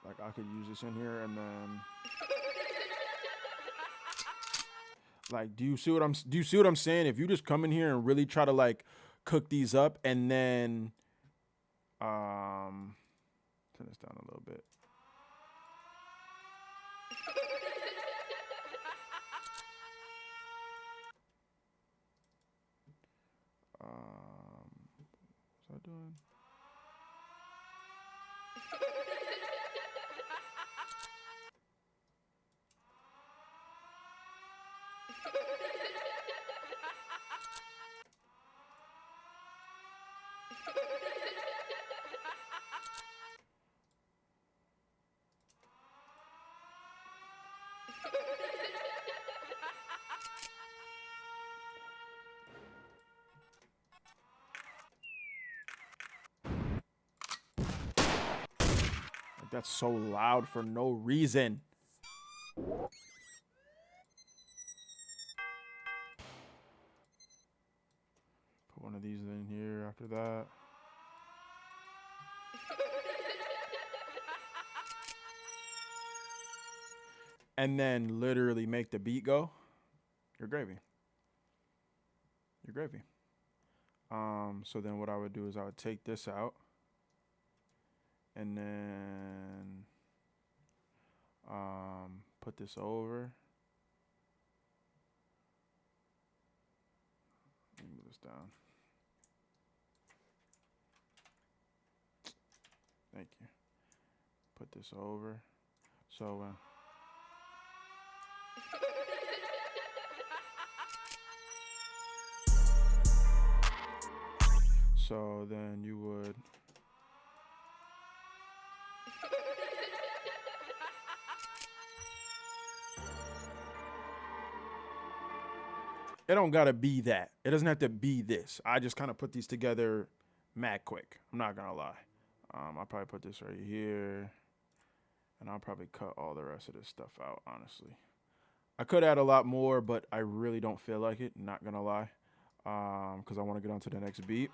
like I could use this in here and then. Like, do you see what I'm saying? If you just come in here and really try to like cook these up and then turn this down a little bit. What's I doing? Like, that's so loud for no reason. Put one of these in here after that. And then literally make the beat go. You're gravy. You're gravy. So then what I would do is I would take this out and then put this over. Let me move this down. Thank you. Put this over. So so then you would it don't gotta be that. It doesn't have to be this. I just kind of put these together mad quick. I'm not gonna lie. I'll probably put this right here. And I'll probably cut all the rest of this stuff out, honestly. I could add a lot more, but I really don't feel like it, not gonna lie. Because I want to get on to the next beat.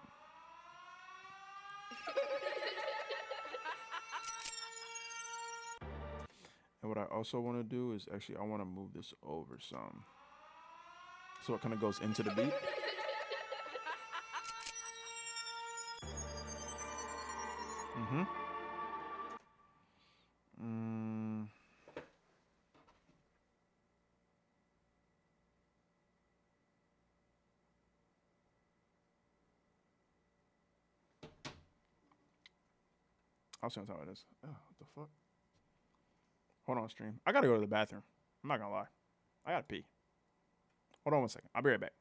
And what I also want to do is actually I want to move this over some. So it kind of goes into the beat. I'll see on top of this. Oh, what the fuck? Hold on, stream. I gotta go to the bathroom. I'm not gonna lie. I gotta pee. Hold on 1 second. I'll be right back.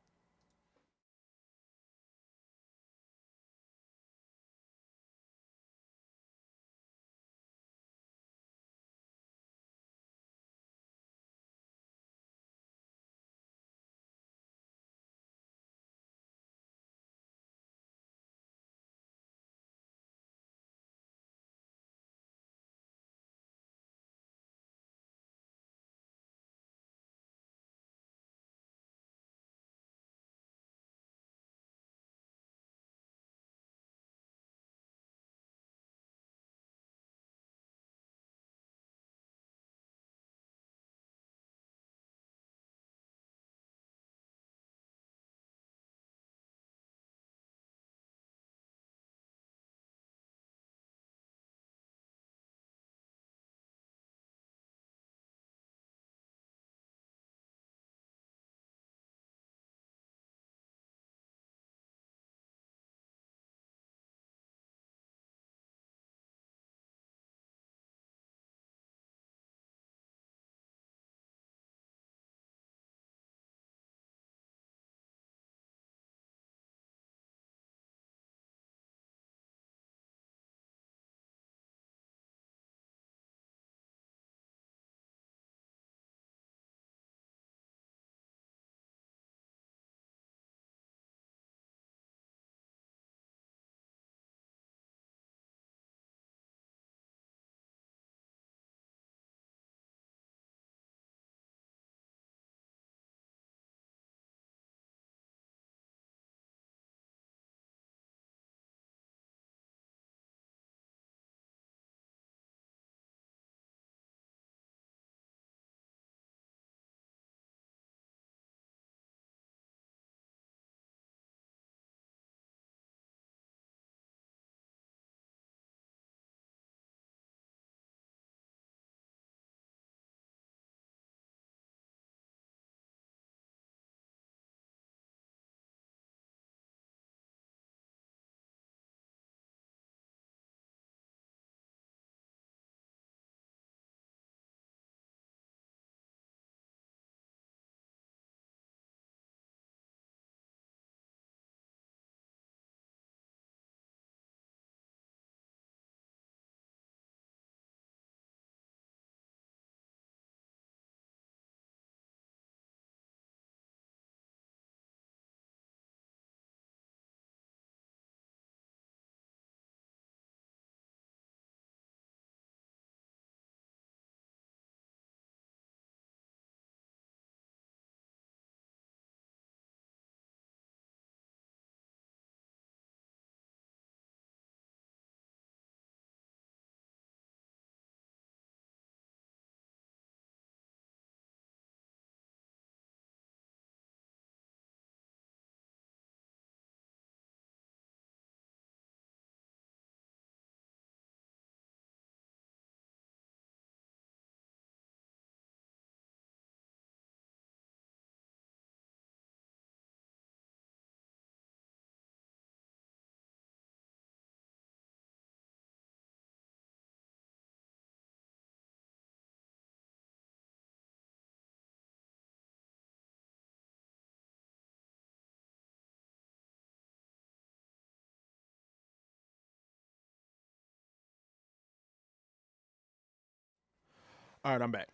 All right, I'm back.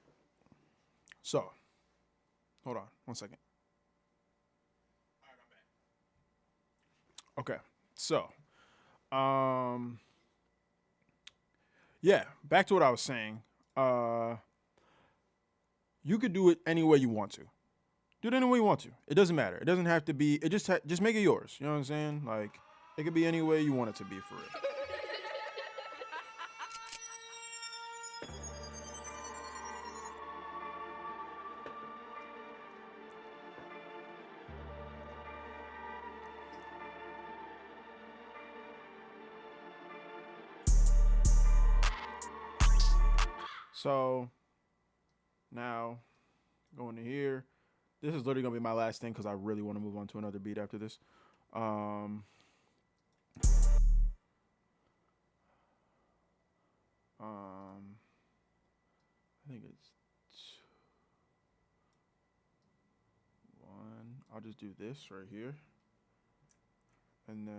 So, hold on 1 second. Okay, so, yeah, back to what I was saying. You could do it any way you want to. Do it any way you want to. It doesn't matter. It doesn't have to be. It just make it yours. You know what I'm saying? Like, it could be any way you want it to be for real. So now going to here. This is literally gonna be my last thing because I really want to move on to another beat after this. Um, I think it's one. I'll just do this right here, and then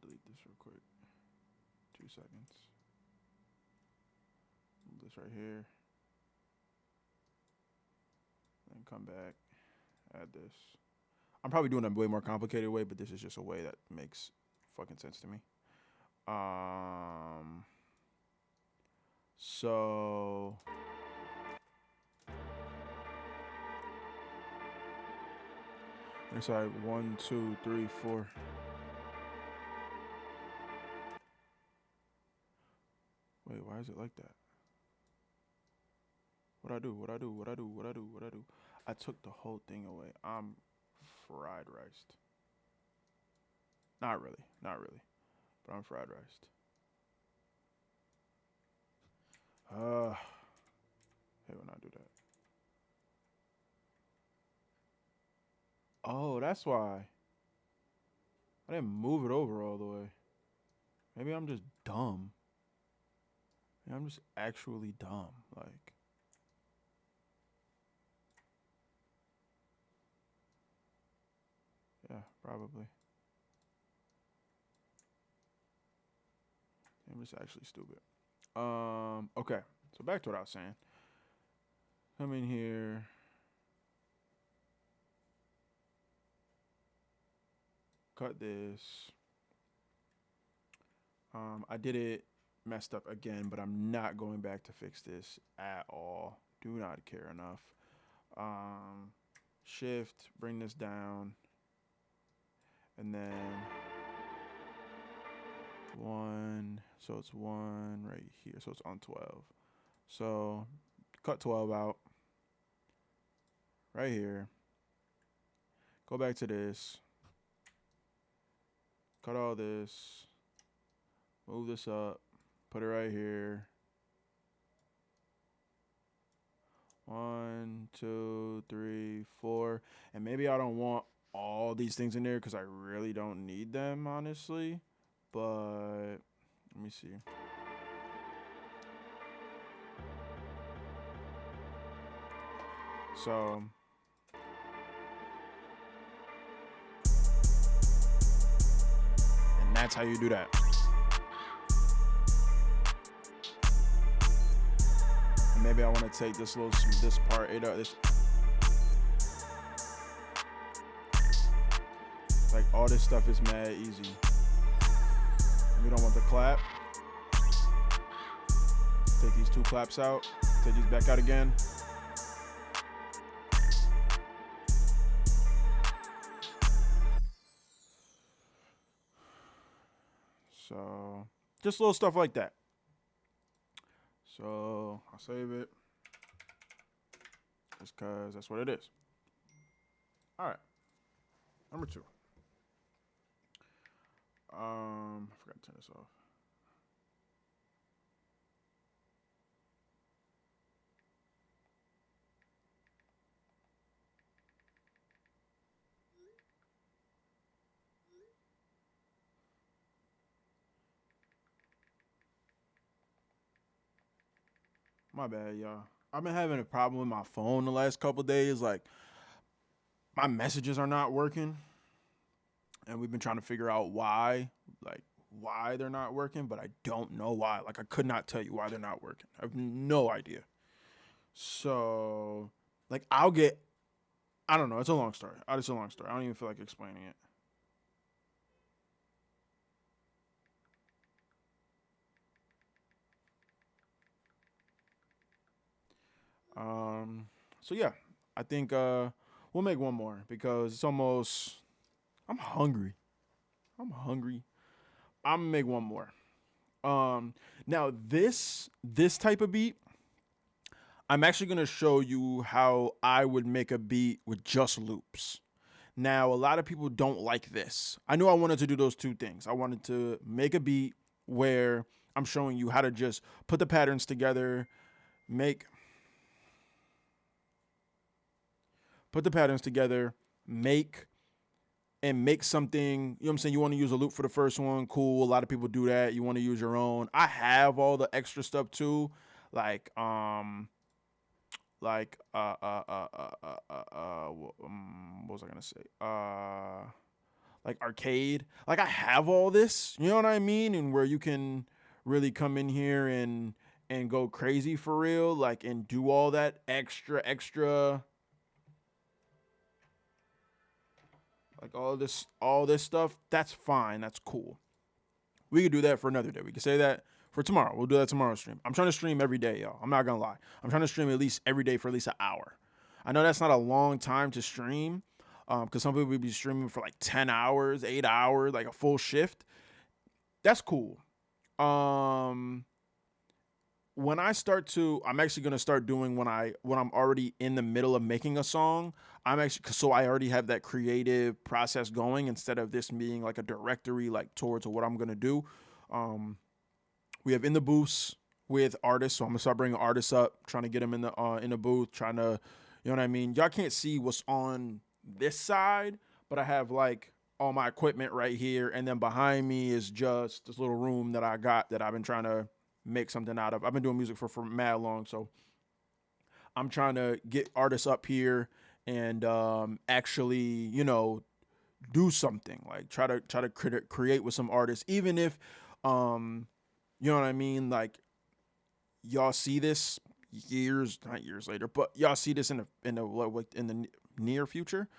delete this real quick. 2 seconds. Move this right here. Then come back. Add this. I'm probably doing it a way more complicated way, but this is just a way that makes fucking sense to me. So it's like 1, 2, 3, 4. Wait, why is it like that? What I do? I took the whole thing away. I'm fried riced. Not really, but I'm fried riced. Hey, when I do that. Oh, that's why. I didn't move it over all the way. Maybe I'm just dumb. Maybe I'm just actually dumb. Like, yeah, probably. I'm just actually stupid. Okay. So back to what I was saying. Come in here. Cut this. I did it messed up again, but I'm not going back to fix this at all. Do not care enough. Shift, bring this down. And then 1. So it's 1 right here. So it's on 12. So cut 12 out. Right here. Go back to this. Cut all this. Move this up. Put it right here. 1, 2, 3, 4. And maybe I don't want all these things in there because I really don't need them, honestly. But let me see. So and that's how you do that. And maybe I want to take this part, this like all this stuff is mad easy. We don't want the clap. Take these 2 claps out. Take these back out again. So just little stuff like that. So I'll save it. Just cause that's what it is. All right. Number 2. I forgot to turn this off. My bad, y'all. I've been having a problem with my phone the last couple days. Like, my messages are not working. and we've been trying to figure out why, like why they're not working, but I don't know why. Like I could not tell you why they're not working. I have no idea. So like I don't know. It's a long story. It's a long story. I don't even feel like explaining it. Um, so yeah, I think we'll make one more because it's almost. I'm hungry. I'm hungry. I'm gonna make one more. Now this type of beat, I'm actually gonna show you how I would make a beat with just loops. Now a lot of people don't like this. I knew I wanted to do those two things. I wanted to make a beat where I'm showing you how to just put the patterns together, make put the patterns together, make make something, you know what I'm saying? You want to use a loop for the first one, cool. A lot of people do that. You want to use your own. I have all the extra stuff too, like like what was I gonna say? Like arcade. Like I have all this, you know what I mean? And where you can really come in here and go crazy for real, like and do all that extra like all this stuff, that's fine. That's cool. We could do that for another day. We could say that for tomorrow. We'll do that tomorrow stream. I'm trying to stream every day, y'all. I'm not gonna lie. I'm trying to stream at least every day for at least an hour. I know that's not a long time to stream, because some people will be streaming for like 10 hours, 8 hours, like a full shift. That's cool. Um, when I start to, I'm actually gonna start doing when I'm already in the middle of making a song. I'm actually so I already have that creative process going instead of this being like a directory like towards what I'm gonna do. Um, we have in the booths with artists, so I'm gonna start bringing artists up, trying to get them in the booth, trying to, you know what I mean. Y'all can't see what's on this side, but I have like all my equipment right here, and then behind me is just this little room that I got that I've been trying to make something out of. I've been doing music for mad long, so I'm trying to get artists up here and actually, you know, do something like try to create with some artists, even if you know what I mean, like y'all see this years not years later, but y'all see this in the near future,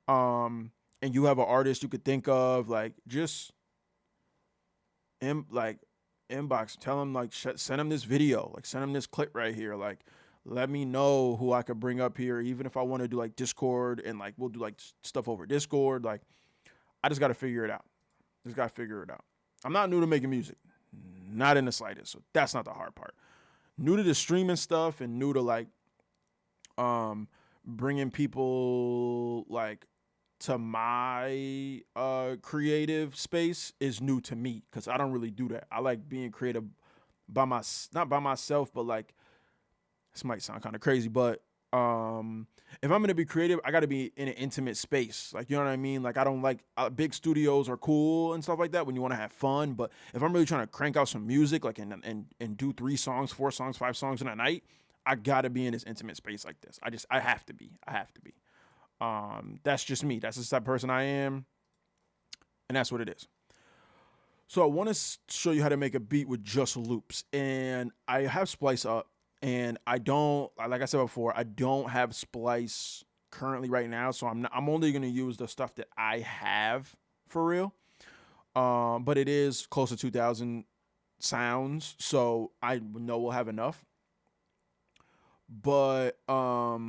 and you have an artist you could think of, like just like inbox, tell them like send them this video, like send them this clip right here, like let me know who I could bring up here, even if I want to do like Discord and like we'll do like stuff over Discord. Like I just got to figure it out. Just got to figure it out. I'm not new to making music, not in the slightest. So that's not the hard part. New to the streaming stuff and new to like bringing people like to my creative space is new to me because I don't really do that. I like being creative by my not by myself, but like this might sound kind of crazy, but if I'm gonna be creative, I got to be in an intimate space. Like you know what I mean? Like I don't like big studios are cool and stuff like that when you want to have fun, but if I'm really trying to crank out some music, like and do 3 songs, 4 songs, 5 songs in a night, I gotta be in this intimate space like this. I have to be. I have to be. That's just me. That's the type of person I am, and that's what it is. So I want to show you how to make a beat with just loops, and I have Splice up, and I don't, like I said before, I don't have Splice currently right now, so I'm only gonna use the stuff that I have for real. But it is close to 2,000 sounds, so I know we'll have enough. But I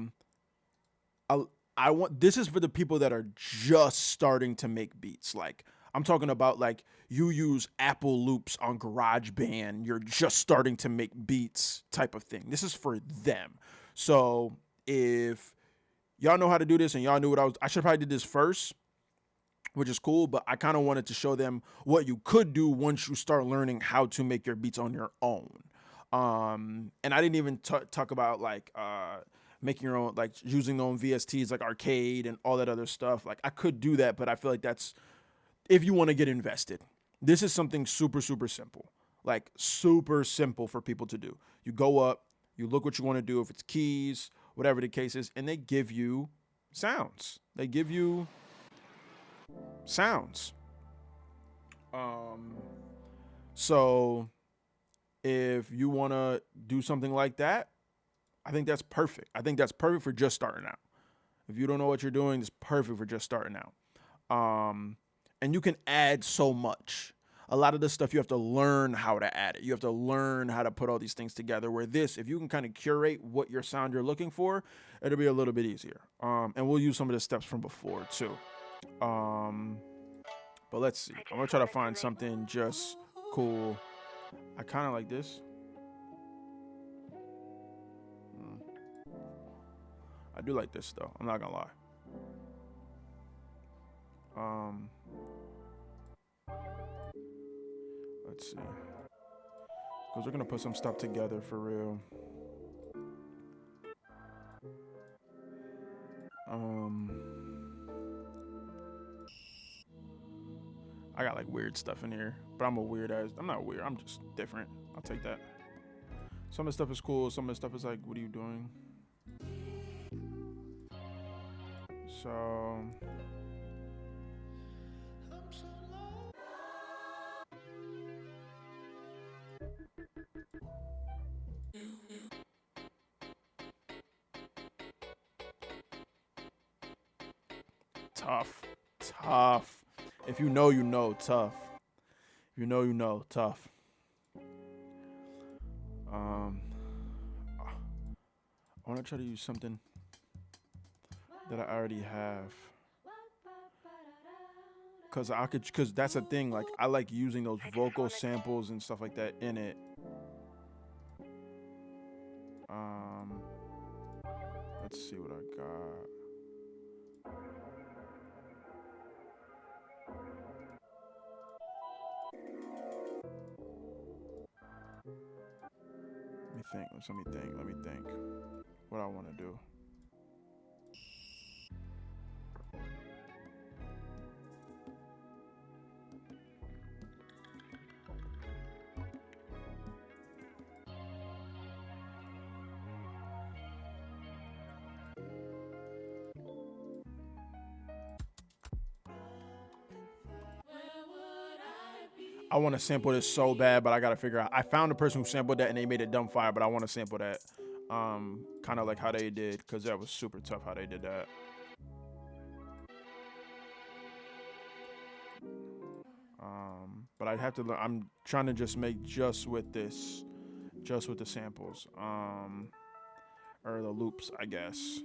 I want this is for the people that are just starting to make beats. Like I'm talking about like you use Apple loops on GarageBand, you're just starting to make beats type of thing. This is for them. So if y'all know how to do this and y'all knew what I should probably did this first, which is cool, but I kind of wanted to show them what you could do once you start learning how to make your beats on your own. And I didn't even talk about like making your own, like using their own VSTs, like arcade and all that other stuff. Like I could do that, but I feel like that's if you want to get invested. This is something super, super simple, like super simple for people to do. You go up, you look what you want to do, if it's keys, whatever the case is, and they give you sounds. They give you sounds. So if you want to do something like that, I think that's perfect. I think that's perfect for just starting out. If you don't know what you're doing, it's perfect for just starting out. And you can add so much. A lot of this stuff you have to learn how to add it. You have to learn how to put all these things together. Where this, if you can kind of curate what your sound you're looking for, it'll be a little bit easier. And we'll use some of the steps from before too. But let's see. I'm gonna try to find something just cool. I kind of like this. I do like this though. I'm not gonna lie. Let's see. Because we're gonna put some stuff together for real. I got like weird stuff in here, but I'm a weird ass. I'm not weird. I'm just different. I'll take that. Some of the stuff is cool. Some of the stuff is like, what are you doing? So tough. If you know, you know, tough. If you know, you know, tough. I want to try to use something that I already have. Cause that's the thing. Like I like using those vocal samples and stuff like that in it. Let's see what I got. Let me think. What I want to do. I want to sample this so bad, but I got to figure out. I found the person who sampled that and they made it dumb fire, but I want to sample that. Kind of like how they did, because that was super tough how they did that. But I'd have to learn. I'm trying to just make just with the samples, or the loops, I guess.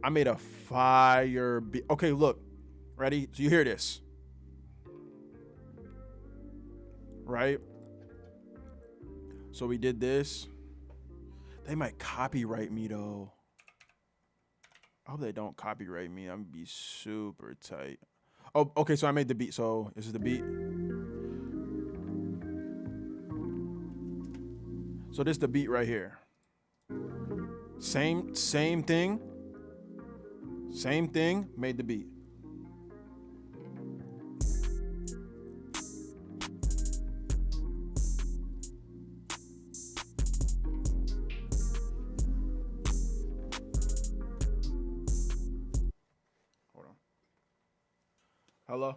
I made a fire beat. Okay, look. Ready? So you hear this. Right? So we did this. They might copyright me though. I hope they don't copyright me. I'm gonna be super tight. Oh, okay, so I made the beat. So this is the beat. So this is the beat right here. Same thing. Same thing, made the beat. Hold on. Hello?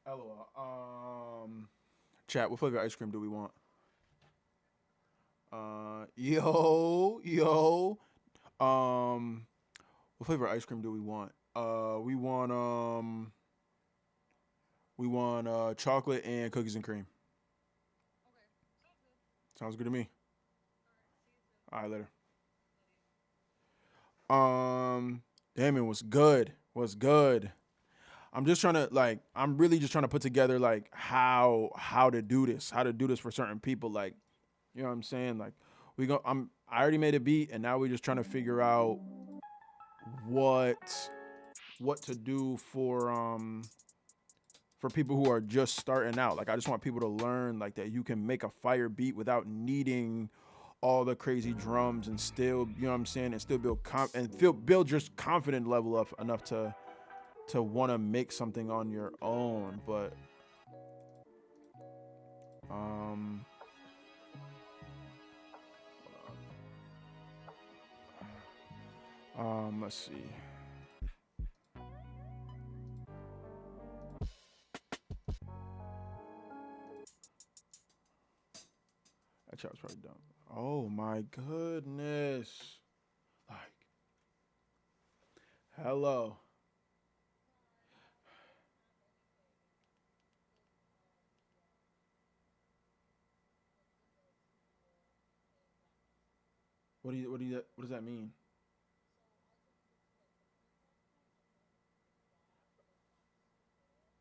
Hello. Chat, what flavor ice cream do we want? Yo. What flavor ice cream do we want? We want chocolate and cookies and cream. Okay. Sounds good to me. All right, later. Damn, it was good. I'm just trying to I'm really just trying to put together like how to do this for certain people. Like, you know what I'm saying? Like I already made a beat and now we're just trying to figure out what to do for people who are just starting out. Like I just want people to learn like that you can make a fire beat without needing all the crazy drums and still, you know what I'm saying, and still build just confident level up enough to want to make something on your own. But Um, let's see. That chat was probably dumb. Oh my goodness. Like, hello. What does that mean?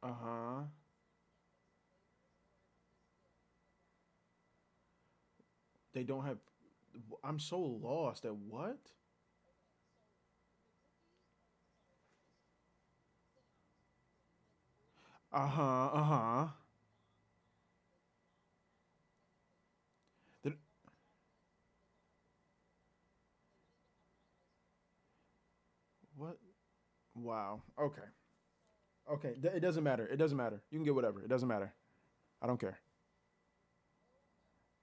Uh-huh. They don't have, I'm so lost at what? Uh-huh, uh-huh. They- What? Wow. Okay. Okay. It doesn't matter. It doesn't matter. You can get whatever. It doesn't matter. I don't care.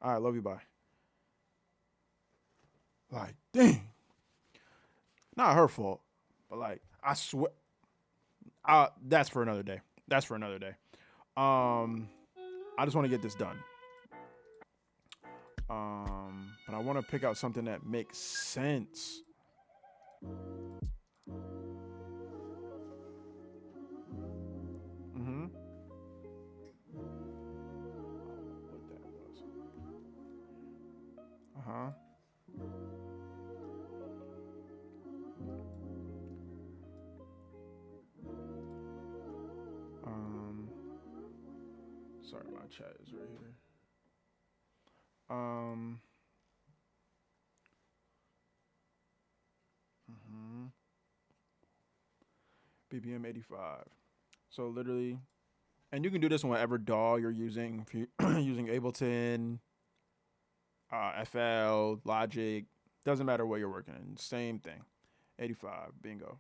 All right. Love you. Bye. Like, dang. Not her fault, but like, I swear. That's for another day. That's for another day. Um, I just want to get this done. But I want to pick out something that makes sense. Mm-hmm. What that was. Uh-huh. Um, sorry, my chat is right here. Um, mhm. BPM 85. So literally, and you can do this on whatever DAW you're using. If you're using Ableton, FL, Logic, doesn't matter what you're working in. Same thing. 85, bingo.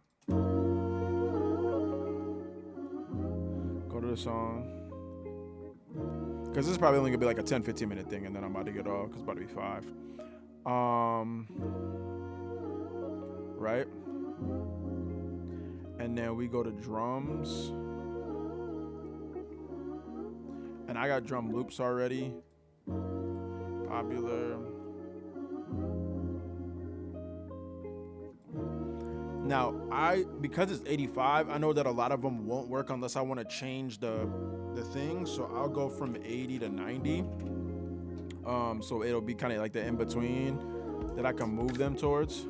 Go to the song. Because this is probably only going to be like a 10-15 minute thing, and then I'm about to get off because it's about to be 5. Right? And then we go to drums. And I got drum loops already. Popular. Now, because it's 85, I know that a lot of them won't work unless I want to change the thing. So I'll go from 80 to 90. So it'll be kind of like the in between that I can move them towards.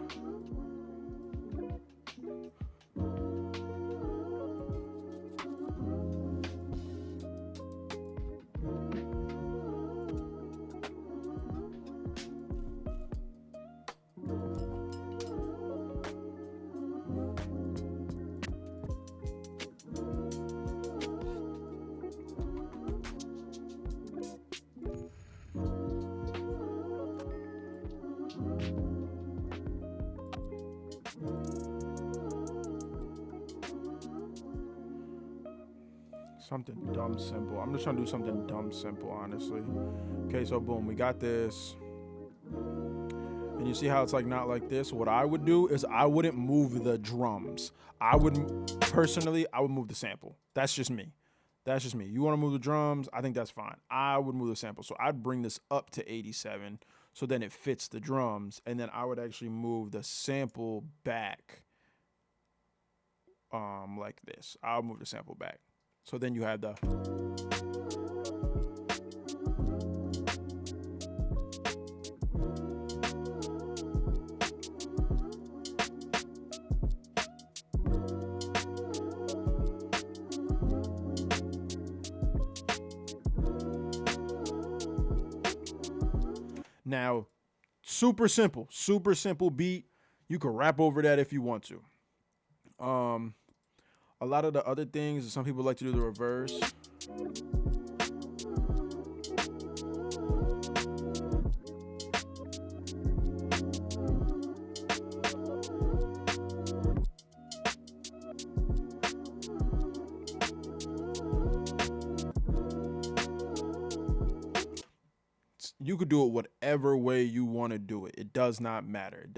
Something dumb simple. I'm just trying to do something dumb simple, honestly. Okay, so boom, we got this. And you see how it's like not like this? What I would do is I wouldn't move the drums. I would move the sample. That's just me. That's just me. You want to move the drums? I think that's fine. I would move the sample. So I'd bring this up to 87 so then it fits the drums. And then I would actually move the sample back like this. I'll move the sample back. So then you have the. Now, super simple beat. You can rap over that if you want to. A lot of the other things, some people like to do the reverse. you could do it whatever way you want to do it. It does not matter.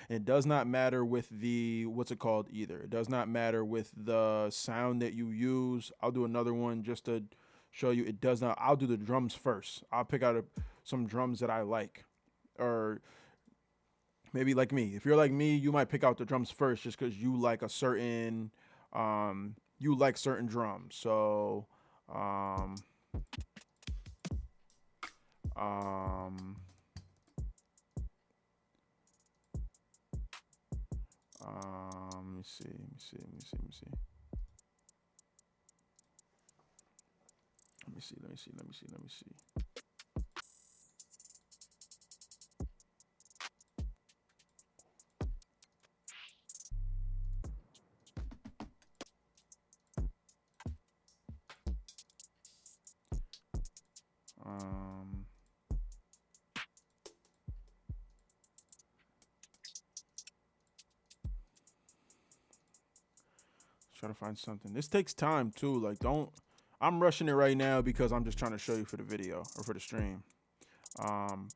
It does not matter with the, what's it called either. It does not matter with the sound that you use. I'll do another one just to show you. It does not. I'll do the drums first. I'll pick out some drums that I like, or maybe like me. If you're like me, you might pick out the drums first just because you like a certain, you like certain drums. So, let me see. Try to find something. This takes time too. Like, I'm rushing it right now because I'm just trying to show you for the video or for the stream.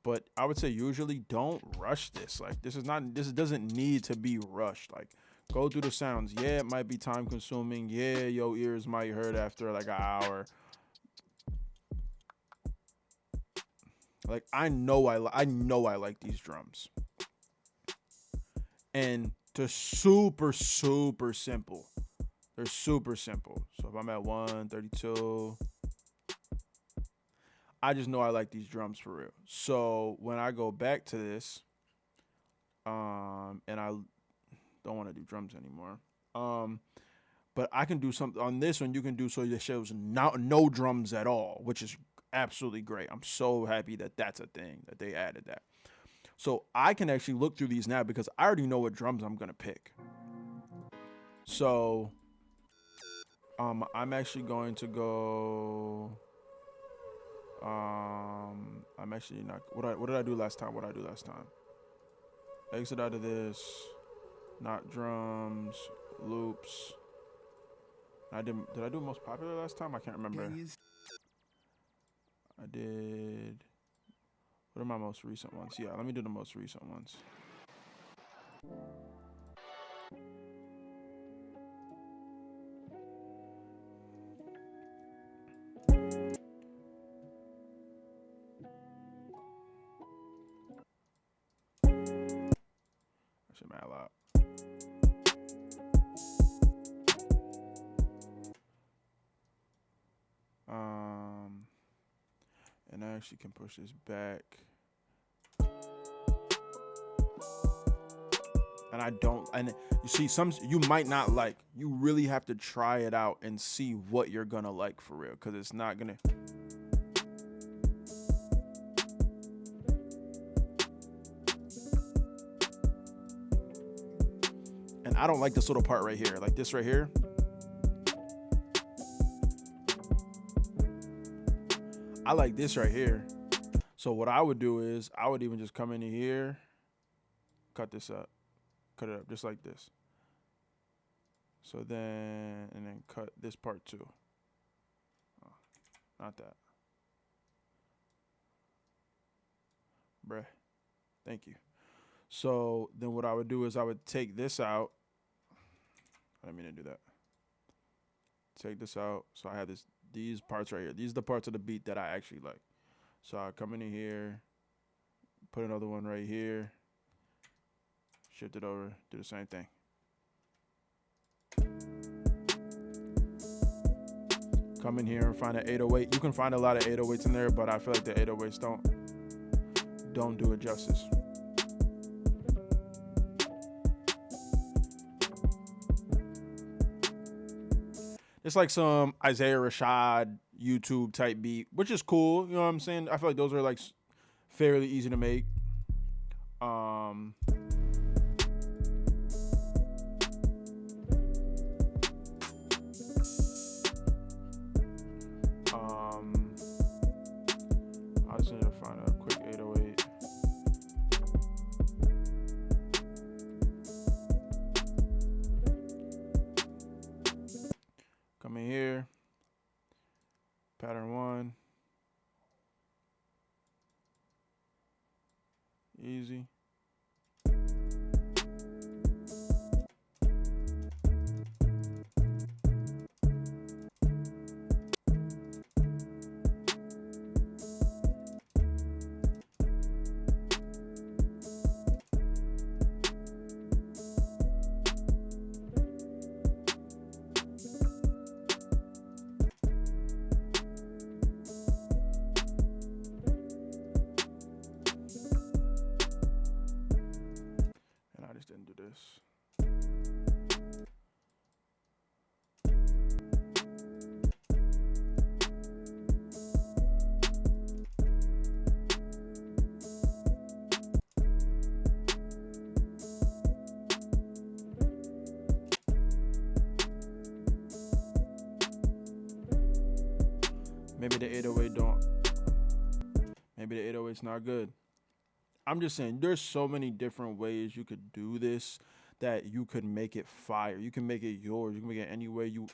But I would say usually don't rush this. Like, this doesn't need to be rushed. Like, go through the sounds. Yeah, it might be time consuming. Yeah, your ears might hurt after like an hour. Like, I know I like these drums. And they're super simple. They're super simple. So if I'm at 132, I just know I like these drums for real. So when I go back to this, and I don't want to do drums anymore, but I can do something on this one. You can do so that shows no drums at all, which is absolutely great. I'm so happy that that's a thing, that they added that. So I can actually look through these now because I already know what drums I'm gonna pick. So I'm actually going to go. I'm actually not. What did I do last time? Exit out of this. Not drums. Loops. Did I do most popular last time? I can't remember. I did. What are my most recent ones? Yeah, let me do the most recent ones. That shit matter a lot. And I actually can push this back. And you see, some you might not like. You really have to try it out and see what you're gonna like for real, because it's not gonna. And I don't like this little part right here, like this right here. I like this right here. So what I would do is I would even just come in here, cut this up, cut it up just like this. So then, and then cut this part too. Oh, not that. Bruh. Thank you. So then what I would do is I would take this out. I didn't mean to do that. Take this out. So I have these parts right here. These are the parts of the beat that I actually like. So I come in here, put another one right here, shift it over, do the same thing. Come in here and find an 808. You can find a lot of 808s in there, but I feel like the 808s don't do it justice. It's like some Isaiah Rashad YouTube type beat, which is cool. You know what I'm saying? I feel like those are like fairly easy to make. I just need to find a quick 808. Come in here. Pattern 1. Maybe the 808 don't. Maybe the 808's not good. I'm just saying, there's so many different ways you could do this that you could make it fire. You can make it yours. You can make it any way you.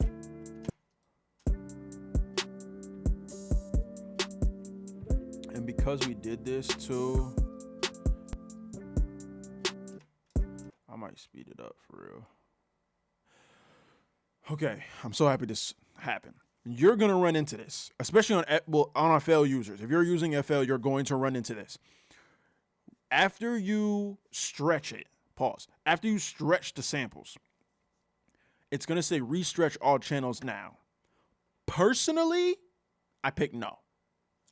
And because we did this too, I might speed it up for real. Okay, I'm so happy this happened. You're gonna run into this, especially on FL users. If you're using FL, you're going to run into this. After you stretch it, pause. After you stretch the samples, it's gonna say restretch all channels now. Personally, I pick no.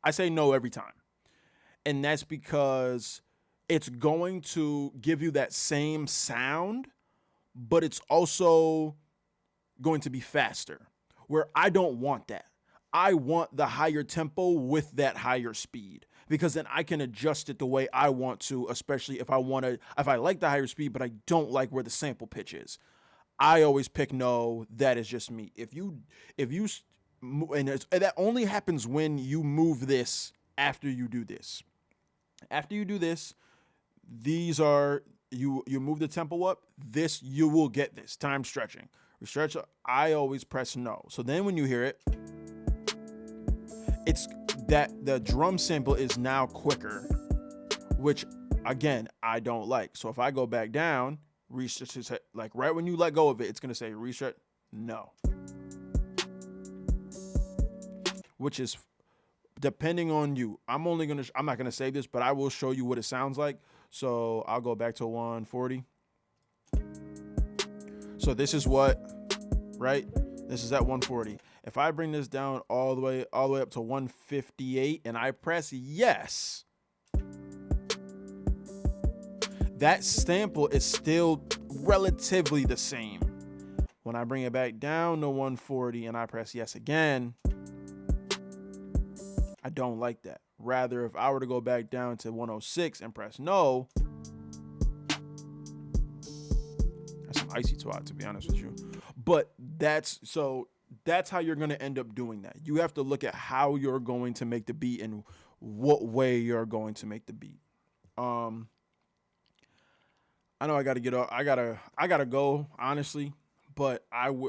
I say no every time. And that's because it's going to give you that same sound, but it's also going to be faster, where I don't want that. I want the higher tempo with that higher speed, because then I can adjust it the way I want to, especially if I like the higher speed, but I don't like where the sample pitch is. I always pick no. That is just me. And that only happens when you move this after you do this. After you do this, these are, you move the tempo up, this, you will get this time stretching. Stretch, I always press no. So then when you hear it, it's that the drum sample is now quicker, which again, I don't like. So if I go back down, restretch, like right when you let go of it, it's going to say restretch, no. Which is depending on you. I'm not going to save this, but I will show you what it sounds like. So I'll go back to 140. So this is what, right? This is at 140. If I bring this down all the way up to 158 and I press yes, that sample is still relatively the same. When I bring it back down to 140 and I press yes again, I don't like that. Rather, if I were to go back down to 106 and press no, that's some icy twat, to be honest with you. But that's how you're going to end up doing that. You have to look at how you're going to make the beat and what way you're going to make the beat. I know I got to get off. I gotta go, honestly. But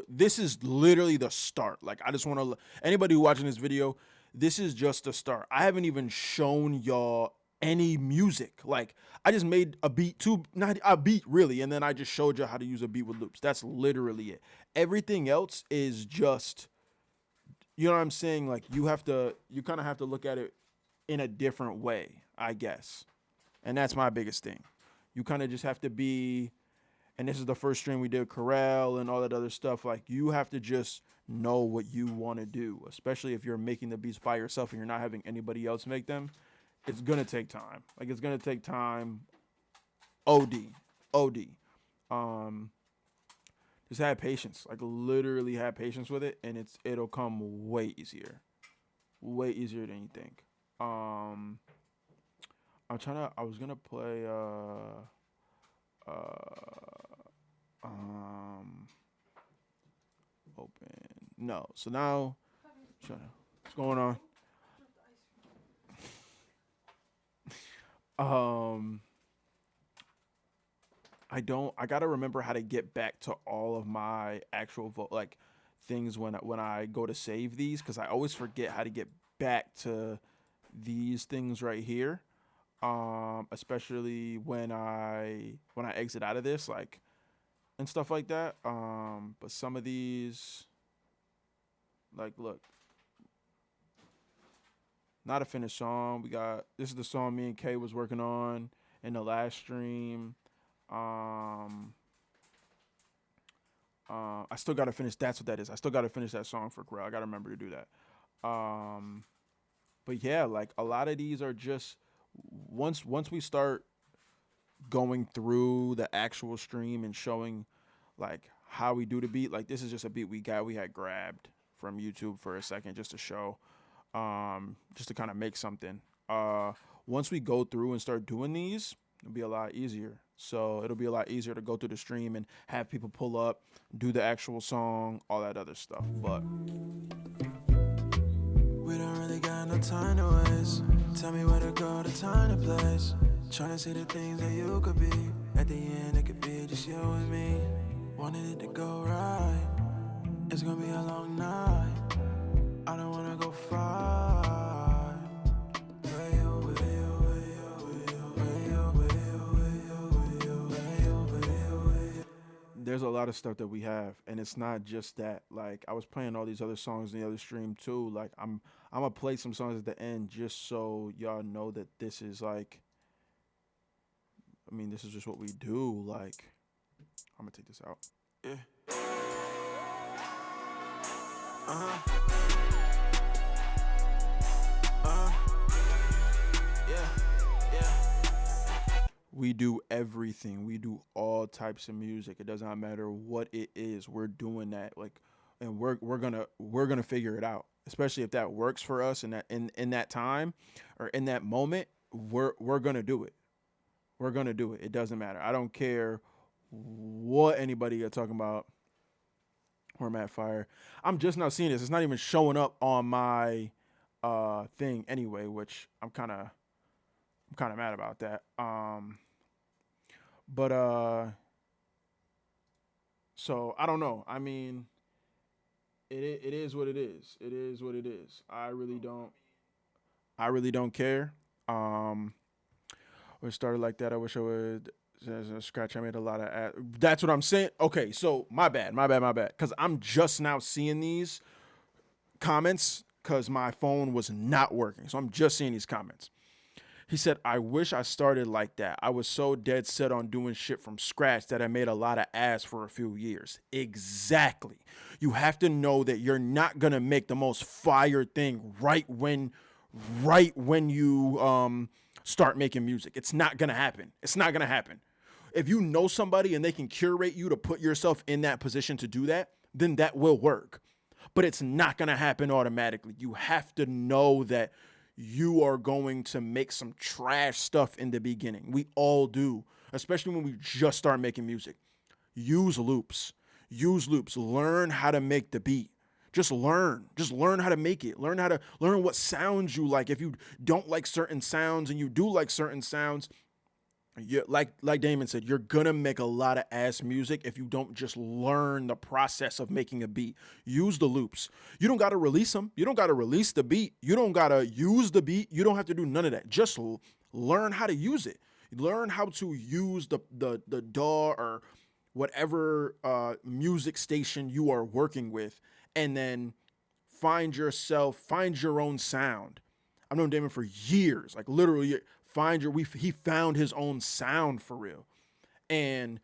this is literally the start. Like, I just want to, anybody who watching this video, this is just the start. I haven't even shown y'all any music. Like, I just made a beat not a beat really, and then I just showed you how to use a beat with loops. That's literally it. Everything else is just, you know what I'm saying? Like, you kind of have to look at it in a different way, I guess. And that's my biggest thing. You kind of just have to be, and this is the first stream we did Corral and all that other stuff. Like, you have to just know what you want to do, especially if you're making the beats by yourself and you're not having anybody else make them. It's going to take time. Like, it's going to take time. OD. Just have patience. Like, literally have patience with it, and it'll come way easier. Way easier than you think. I was going to play open. No. So now, what's going on? I gotta remember how to get back to all of my actual things when I go to save these, because I always forget how to get back to these things right here. Especially when I exit out of this, like, and stuff like that. But some of these, like, look, not a finished song. This is the song me and Kay was working on in the last stream. I still got to finish. That's what that is. I still got to finish that song for Corral. I got to remember to do that. But yeah, like, a lot of these are just, once we start going through the actual stream and showing, like, how we do the beat, like, this is just a beat we had grabbed from YouTube for a second just to show, just to kind of make something. Once we go through and start doing these, it'll be a lot easier. So it'll be a lot easier to go through the stream and have people pull up, do the actual song, all that other stuff. But we don't really no time to waste. Tell me where to go, the time to place. Tryna see the things that you could be. At the end, it could be just you and me. Wanted it to go right. It's gonna be a long night. I don't wanna go far. There's a lot of stuff that we have, and it's not just that. Like, I was playing all these other songs in the other stream too. Like, I'm gonna play some songs at the end just so y'all know that this is like, I mean, this is just what we do. Like, I'm gonna take this out. Yeah. We do everything. We do all types of music. It does not matter what it is. We're doing that. Like, and we're gonna figure it out. Especially if that works for us in that time or in that moment, we're gonna do it. We're gonna do it. It doesn't matter. I don't care what anybody are talking about. Where I'm at, fire. I'm just now seeing this. It's not even showing up on my thing anyway, which I'm kind of mad about that. But so I don't know. I mean, it is what it is. It is what it is. I really don't care. It started like that. I wish I would. Scratch. I made a lot of. That's what I'm saying. Okay, so my bad. Because I'm just now seeing these comments because my phone was not working. So I'm just seeing these comments. He said, I wish I started like that. I was so dead set on doing shit from scratch that I made a lot of ass for a few years. Exactly. You have to know that you're not going to make the most fire thing right when you start making music. It's not going to happen. It's not going to happen. If you know somebody and they can curate you to put yourself in that position to do that, then that will work. But it's not going to happen automatically. You have to know that you are going to make some trash stuff in the beginning. We all do, especially when we just start making music. Use loops. Learn how to make the beat. Just learn how to make it. Learn what sounds you like. If you don't like certain sounds and you do like certain sounds, like Damon said, you're gonna make a lot of ass music if you don't just learn the process of making a beat. Use the loops. You don't gotta release them. You don't gotta release the beat. You don't gotta use the beat. You don't have to do none of that. Just learn how to use it. Learn how to use the DAW or whatever music station you are working with, and then find your own sound. I've known Damon for years, like literally. He found his own sound for real. And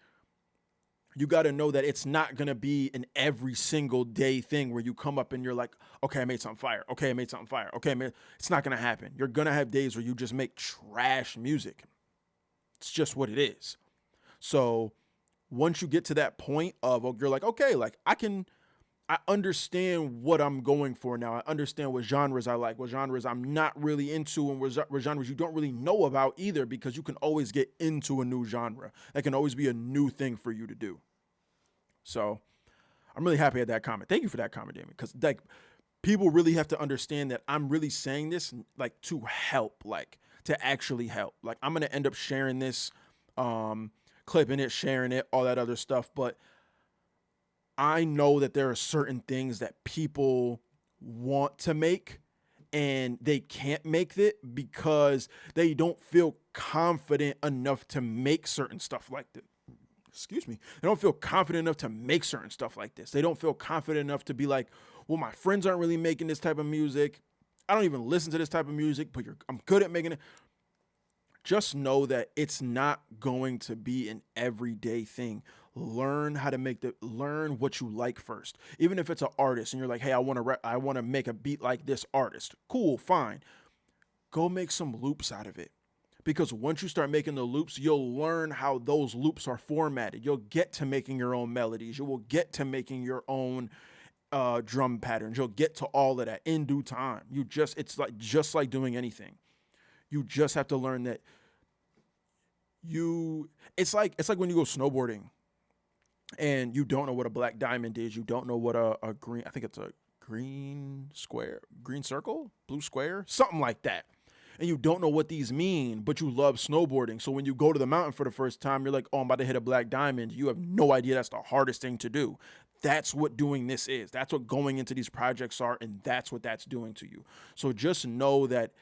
you got to know that it's not going to be an every single day thing where you come up and you're like, okay, I made something fire. Okay, I made something fire. Okay, it's not going to happen. You're going to have days where you just make trash music. It's just what it is. So once you get to that point of, you're like, okay, like I understand what I'm going for now. I understand what genres I like, what genres I'm not really into, and what genres you don't really know about either, because you can always get into a new genre. That can always be a new thing for you to do. So I'm really happy at that comment. Thank you for that comment, Damon, because like people really have to understand that I'm really saying this like to help, like to actually help. Like I'm going to end up sharing this, clipping it, sharing it, all that other stuff. But I know that there are certain things that people want to make and they can't make it because they don't feel confident enough to make certain stuff like this. Excuse me. They don't feel confident enough to make certain stuff like this. They don't feel confident enough to be like, well, my friends aren't really making this type of music. I don't even listen to this type of music, but I'm good at making it. Just know that it's not going to be an everyday thing. Learn how to learn what you like first. Even if it's an artist and you're like, hey, I want to make a beat like this artist. Cool, fine. Go make some loops out of it. Because once you start making the loops, you'll learn how those loops are formatted. You'll get to making your own melodies. You will get to making your own drum patterns. You'll get to all of that in due time. It's just like doing anything. You just have to learn that it's like when you go snowboarding and you don't know what a black diamond is. You don't know what a green, I think it's a green circle, blue square, something like that. And you don't know what these mean, but you love snowboarding. So when you go to the mountain for the first time, you're like, oh, I'm about to hit a black diamond. You have no idea that's the hardest thing to do. That's what doing this is. That's what going into these projects are, and that's what that's doing to you. So just know that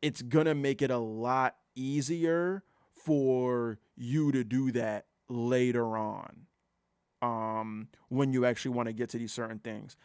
it's going to make it a lot easier for you to do that later on, when you actually want to get to these certain things.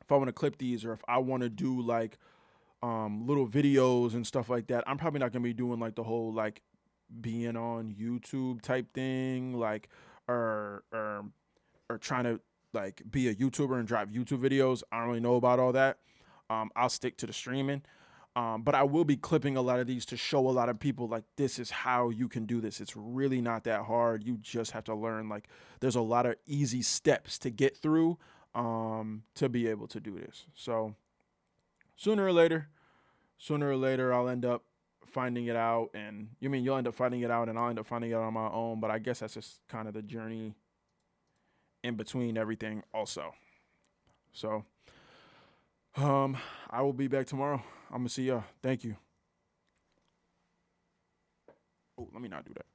If I want to clip these, or if I want to do like little videos and stuff like that, I'm probably not gonna be doing like the whole like being on YouTube type thing, like or trying to like be a YouTuber and drive YouTube videos. I don't really know about all that. I'll stick to the streaming. But I will be clipping a lot of these to show a lot of people like this is how you can do this. It's really not that hard. You just have to learn. Like there's a lot of easy steps to get through to be able to do this. So sooner or later, I'll end up finding it out. And you mean you'll end up finding it out and I'll end up finding it out on my own. But I guess that's just kind of the journey in between everything also. So I will be back tomorrow. I'm gonna see y'all. Thank you. Oh, let me not do that.